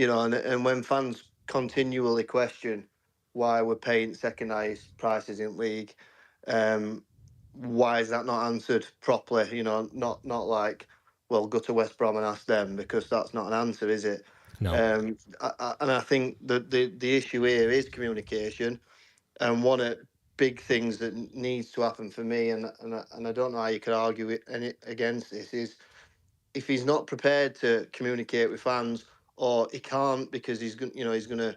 when fans continually question why we're paying second highest prices in league, why is that not answered properly? Not like, well, go to West Brom and ask them, because that's not an answer, is it? No. And I think the issue here is communication, and one of the big things that needs to happen for me, and I don't know how you could argue against this, is if he's not prepared to communicate with fans, or he can't because he's going to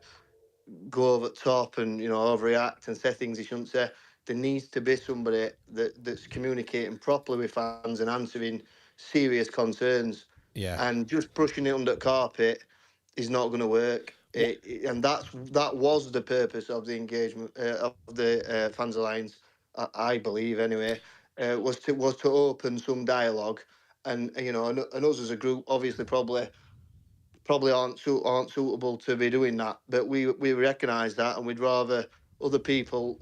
go over the top and overreact and say things he shouldn't say. There needs to be somebody that's communicating properly with fans and answering serious concerns. Yeah. And just brushing it under the carpet is not going to work. And that was the purpose of the engagement of the Fans Alliance, I believe anyway, was to open some dialogue, and us as a group obviously probably aren't suitable to be doing that, but we recognise that, and we'd rather other people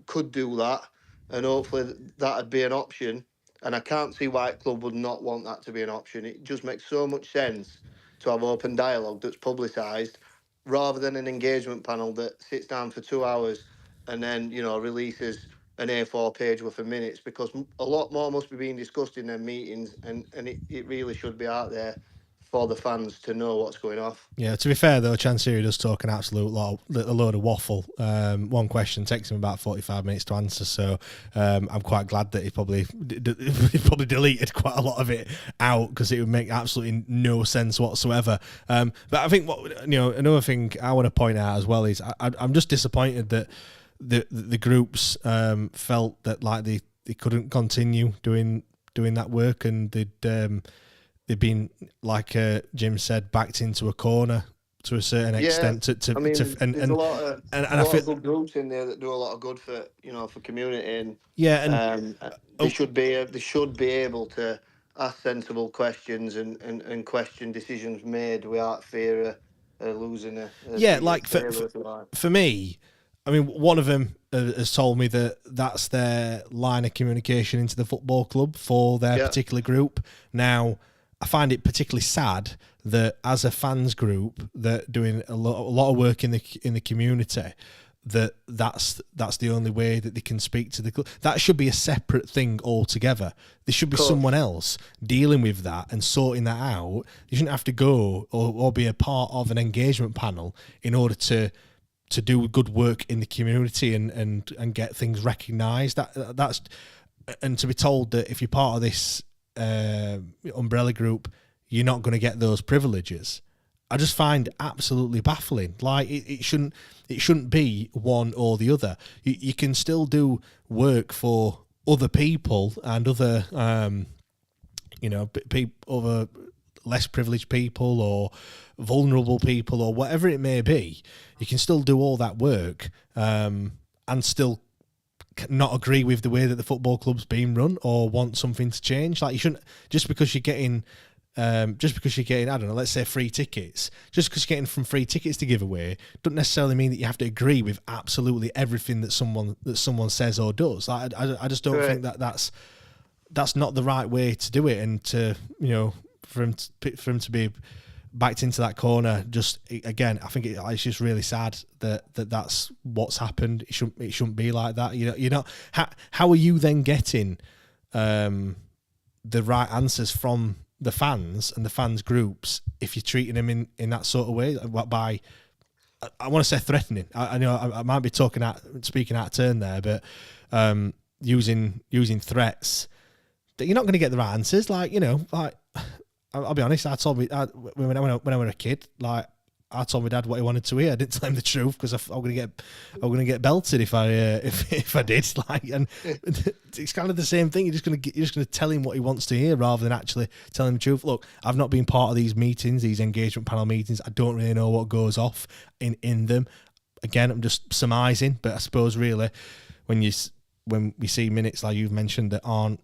could do that, and hopefully that'd be an option. And I can't see why a club would not want that to be an option. It just makes so much sense to have open dialogue that's publicised, rather than an engagement panel that sits down for 2 hours and then releases an A4 page worth of minutes, because a lot more must be being discussed in their meetings, and it really should be out there for the fans to know what's going off. Yeah, to be fair though, Chansiri does talk an absolute a load of waffle. One question takes him about 45 minutes to answer, so I'm quite glad that he probably deleted quite a lot of it out, because it would make absolutely no sense whatsoever. But I think another thing I want to point out as well is I'm just disappointed that the groups felt that like they couldn't continue doing that work, and they've been, like Jim said, backed into a corner to a certain extent. There's a lot of good groups in there that do a lot of good for community, and they should be able to ask sensible questions and question decisions made without fear of losing for me, I mean, one of them has told me that that's their line of communication into the football club for their particular group. Now, I find it particularly sad that as a fans group that doing a lot of work in the community, that's the only way that they can speak to the club. That should be a separate thing altogether. There should be someone else dealing with that and sorting that out. You shouldn't have to go or be a part of an engagement panel in order to do good work in the community and get things recognised. That's and to be told that if you're part of this umbrella group, you're not going to get those privileges, I just find absolutely baffling. Like it shouldn't be one or the other. You can still do work for other people and other other less privileged people or vulnerable people or whatever it may be. You can still do all that work and still not agree with the way that the football club's being run or want something to change. Like you shouldn't, just because you're getting I don't know, let's say free tickets, just because you're getting from free tickets to give away doesn't necessarily mean that you have to agree with absolutely everything that someone says or does. Like I just don't think that's not the right way to do it, and to for him to be backed into that corner, just again, I think it's just really sad that's what's happened. It shouldn't be like that. You're not. How are you then getting the right answers from the fans and the fans groups if you're treating them in that sort of way? By, I want to say threatening. I know I might be speaking out of turn there, but using threats, that you're not going to get the right answers. Like I'll be honest. I told me when I was a kid, like I told my dad what he wanted to hear. I didn't tell him the truth because I'm gonna get belted if I did. Like, and it's kind of the same thing. You're just gonna tell him what he wants to hear rather than actually telling him the truth. Look, I've not been part of these meetings, these engagement panel meetings. I don't really know what goes off in them. again, I'm just surmising, but I suppose really when we see minutes like you've mentioned that aren't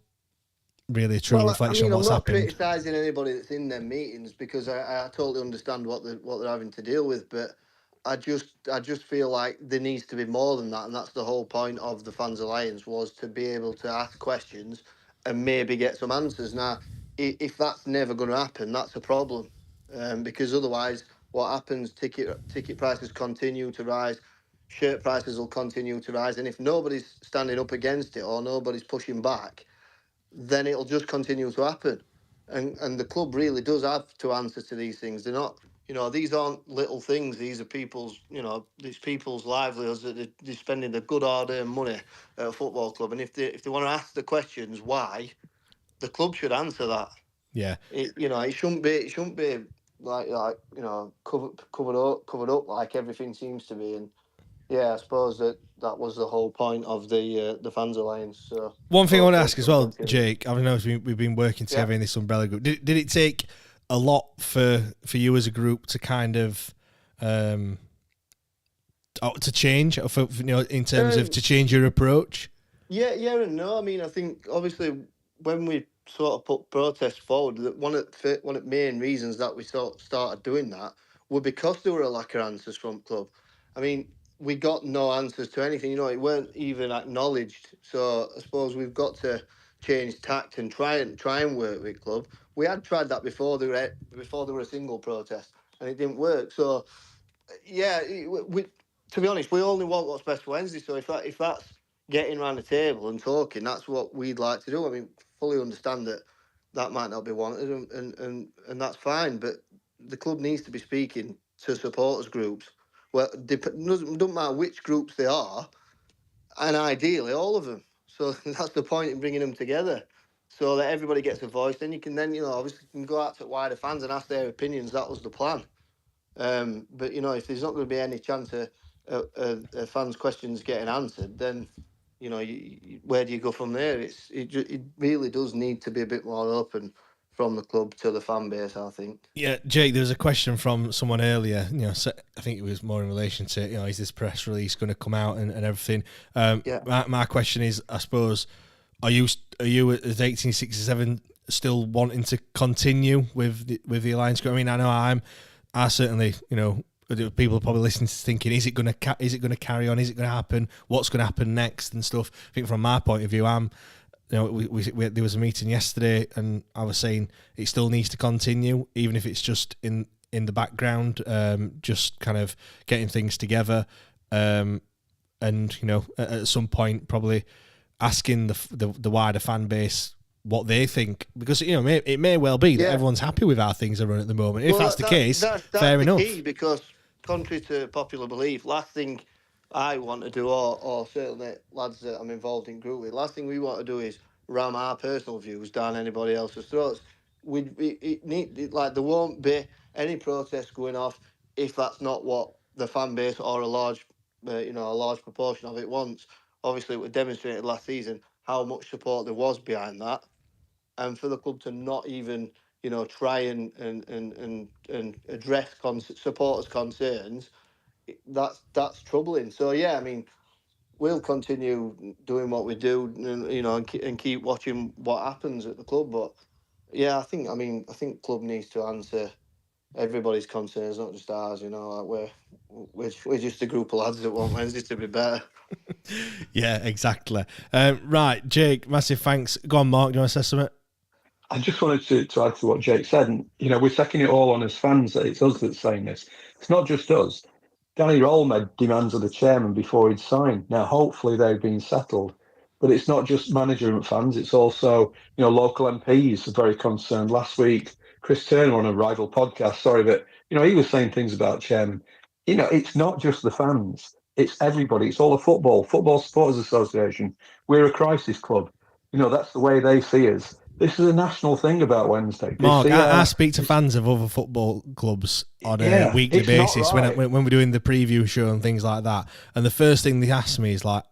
really a true reflection of what's happened. I'm not criticising anybody that's in them meetings, because I totally understand what they're having to deal with, but I just feel like there needs to be more than that, and that's the whole point of the Fans Alliance, was to be able to ask questions and maybe get some answers. Now, if that's never going to happen, that's a problem, because otherwise, what happens? Ticket prices continue to rise, shirt prices will continue to rise, and if nobody's standing up against it or nobody's pushing back, then it'll just continue to happen. And the club really does have to answer to these things. They're not, these aren't little things. These are people's, these people's livelihoods that they're spending the good hard-earned money at a football club. And if they want to ask the questions why, the club should answer that. Yeah. It shouldn't be like covered up like everything seems to be. And yeah, I suppose that was the whole point of the Fans Alliance. So one thing I want to ask as well, Jake, I know we've been working together in this umbrella group. Did it take a lot for you as a group to kind of to change, in terms of to change your approach? Yeah and no. I mean, I think obviously when we sort of put protests forward, that one of the main reasons that we sort of started doing that were because there were a lack of answers from club. I mean, we got no answers to anything. It weren't even acknowledged. So I suppose we've got to change tact and try and work with club. We had tried that before there were a single protest, and it didn't work. So yeah, we to be honest, we only want what's best for Wednesday. So if that's getting around the table and talking, that's what we'd like to do. I mean, fully understand that might not be wanted, and that's fine. But the club needs to be speaking to supporters groups. Well, don't matter which groups they are, and ideally all of them. So that's the point in bringing them together, so that everybody gets a voice. Then you can obviously can go out to wider fans and ask their opinions. That was the plan. But if there's not going to be any chance of fans' questions getting answered, then where do you go from there? It really does need to be a bit more open from the club to the fan base, I think. Yeah, Jake, there was a question from someone earlier. So I think it was more in relation to is this press release going to come out and everything. My question is, I suppose, are you as 1867 still wanting to continue with the Alliance group? I mean, I know I certainly people are probably listening to thinking, is it going to carry on? Is it going to happen? What's going to happen next and stuff? I think from my point of view, there was a meeting yesterday, and I was saying it still needs to continue, even if it's just in the background, just kind of getting things together, and at some point probably asking the wider fan base what they think, because it may well be that everyone's happy with how things are run at the moment. If that's the case, that's fair enough. Key, because contrary to popular belief, last thing I want to do, or certainly lads that I'm involved in group with, last thing we want to do is ram our personal views down anybody else's throats. There won't be any protests going off if that's not what the fan base or a large proportion of it wants. Obviously, we demonstrated last season how much support there was behind that, and for the club to not even try and address supporters' concerns, that's troubling. So yeah, I mean, we'll continue doing what we do, and keep watching what happens at the club. But yeah, I think club needs to answer everybody's concerns, not just ours. Like we're just a group of lads that want Wednesday to be better. Yeah, exactly. Right, Jake, massive thanks. Go on, Mark. Do you want to say something? I just wanted to add to what Jake said, and we're taking it all on as fans that it's us that's saying this. It's not just us. Danny Roll made demands of the chairman before he'd signed. Now, hopefully they've been settled, but it's not just manager and fans. It's also, local MPs are very concerned. Last week, Chris Turner on a rival podcast, but he was saying things about chairman. It's not just the fans. It's everybody. It's all the Football Supporters Association. We're a crisis club. That's the way they see us. This is a national thing about Wednesday. Mark, I speak to fans of other football clubs on a weekly basis when we're doing the preview show and things like that. And the first thing they ask me is like,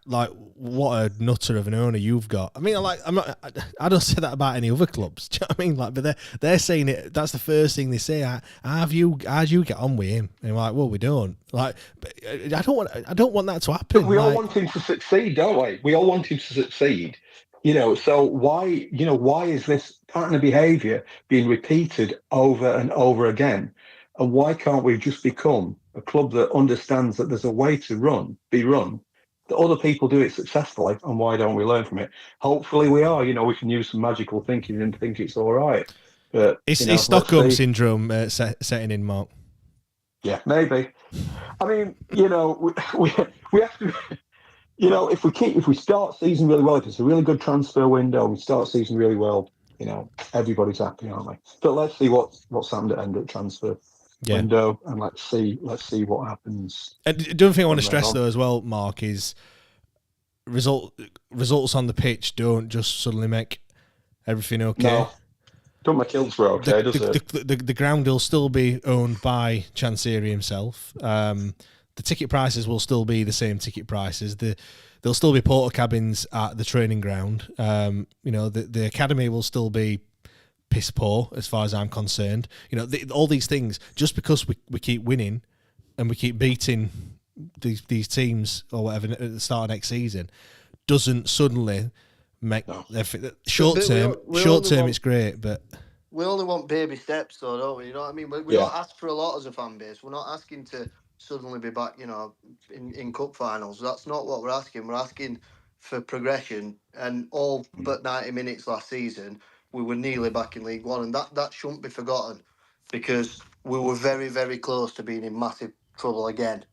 like what a nutter of an owner you've got. I mean, I don't say that about any other clubs. Do you know what I mean? Like, but they're saying it. That's the first thing they say. How'd you get on with him? And I'm like, well, we don't. Like, I don't want that to happen. We all want him to succeed, don't we? We all want him to succeed. So why is this pattern of behaviour being repeated over and over again? And why can't we just become a club that understands that there's a way to be run, that other people do it successfully, and why don't we learn from it? Hopefully we are. We can use some magical thinking and think it's all right. But it's Stockholm syndrome setting in, Mark. Yeah, maybe. I mean, we have to. If we start season really well, if it's a really good transfer window, we start season really well. Everybody's happy, aren't they? But let's see what's happened at end of transfer window, and let's see what happens. And the other thing I want to stress though as well, Mark, is results on the pitch don't just suddenly make everything okay. No, don't make Hillsborough okay, does it? The ground will still be owned by Chancery himself. The ticket prices will still be the same ticket prices. There'll still be porta cabins at the training ground. The academy will still be piss poor as far as I'm concerned. All these things, just because we keep winning and we keep beating these teams or whatever at the start of next season, doesn't suddenly make short term. It's great, but we only want baby steps, though, don't we? You know what I mean? We don't ask for a lot as a fan base. We're not asking to suddenly be back, in cup finals. That's not what we're asking. We're asking for progression. And all but 90 minutes last season, we were nearly back in League One, and that shouldn't be forgotten, because we were very, very close to being in massive trouble again.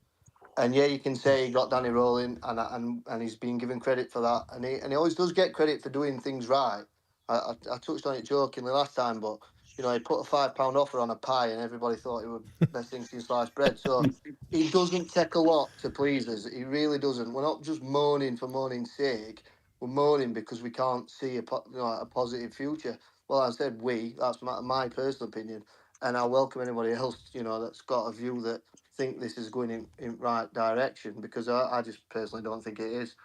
And yeah, you can say he got Danny rolling, and he's been given credit for that, and he always does get credit for doing things right. I touched on it jokingly last time, but he put a £5 offer on a pie, and everybody thought it was best thing since sliced bread. So he doesn't take a lot to please us. He really doesn't. We're not just moaning for moaning's sake. We're moaning because we can't see a positive future. Well, I said that's my personal opinion, and I welcome anybody else, that's got a view that think this is going in right direction, because I just personally don't think it is.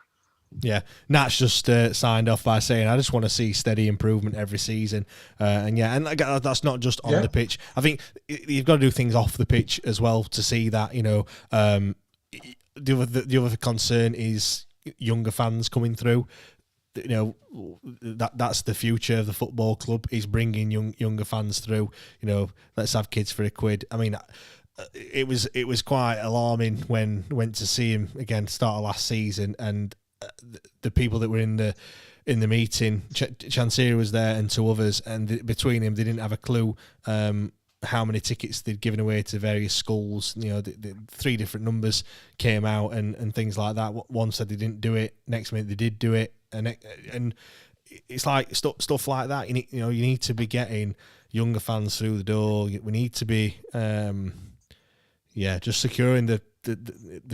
Yeah, Nat's just signed off by saying, I just want to see steady improvement every season. And that's not just on the pitch. I think you've got to do things off the pitch as well to see that, the other concern is younger fans coming through. That's the future of the football club, is bringing younger fans through. Let's have kids for £1. I mean, it was quite alarming when went to see him again start of last season, and the people that were in the meeting, Chancery was there and two others, and between them they didn't have a clue how many tickets they'd given away to various schools. The 3 different numbers came out and things like that. One said they didn't do it, next minute they did do it, and it's like stuff like that. You need to be getting younger fans through the door. We need to be just securing the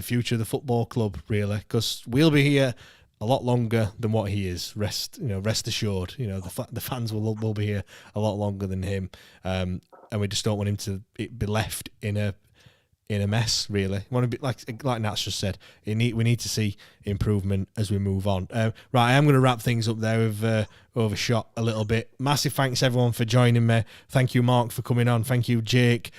future of the football club, really, because we'll be here a lot longer than what he is. Rest assured. The fans will be here a lot longer than him, and we just don't want him to be left in a mess. Really, we want to be like Nat's just said. We need to see improvement as we move on. Right, I am going to wrap things up there. We've overshot a little bit. Massive thanks everyone for joining me. Thank you, Mark, for coming on. Thank you, Jake,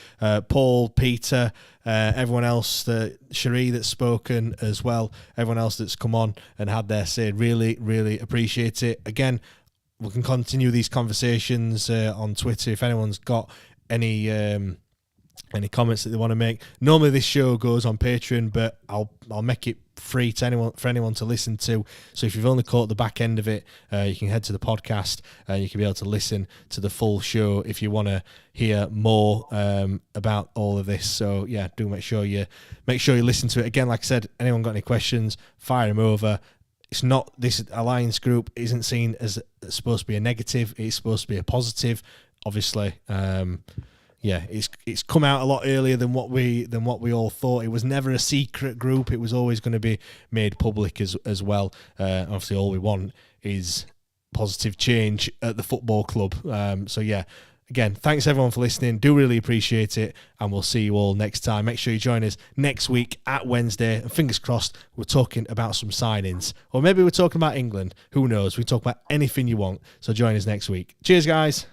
Paul, Peter, everyone else, Cherie that's spoken as well. Everyone else that's come on and had their say. Really, really appreciate it. Again, we can continue these conversations on Twitter if anyone's got any comments that they want to make. Normally this show goes on Patreon, but I'll make it free to anyone to listen to. So if you've only caught the back end of it, you can head to the podcast and you can be able to listen to the full show if you want to hear more about all of this. So yeah, do make sure you listen to it. Again, like I said, anyone got any questions, fire them over. It's not, this alliance group isn't seen as supposed to be a negative. It's supposed to be a positive, obviously. It's come out a lot earlier than what we all thought. It was never a secret group. It was always going to be made public as well. Obviously, all we want is positive change at the football club. again, thanks everyone for listening. Do really appreciate it, and we'll see you all next time. Make sure you join us next week at Wednesday, and fingers crossed we're talking about some signings, or maybe we're talking about England. Who knows? We can talk about anything you want. So join us next week. Cheers, guys.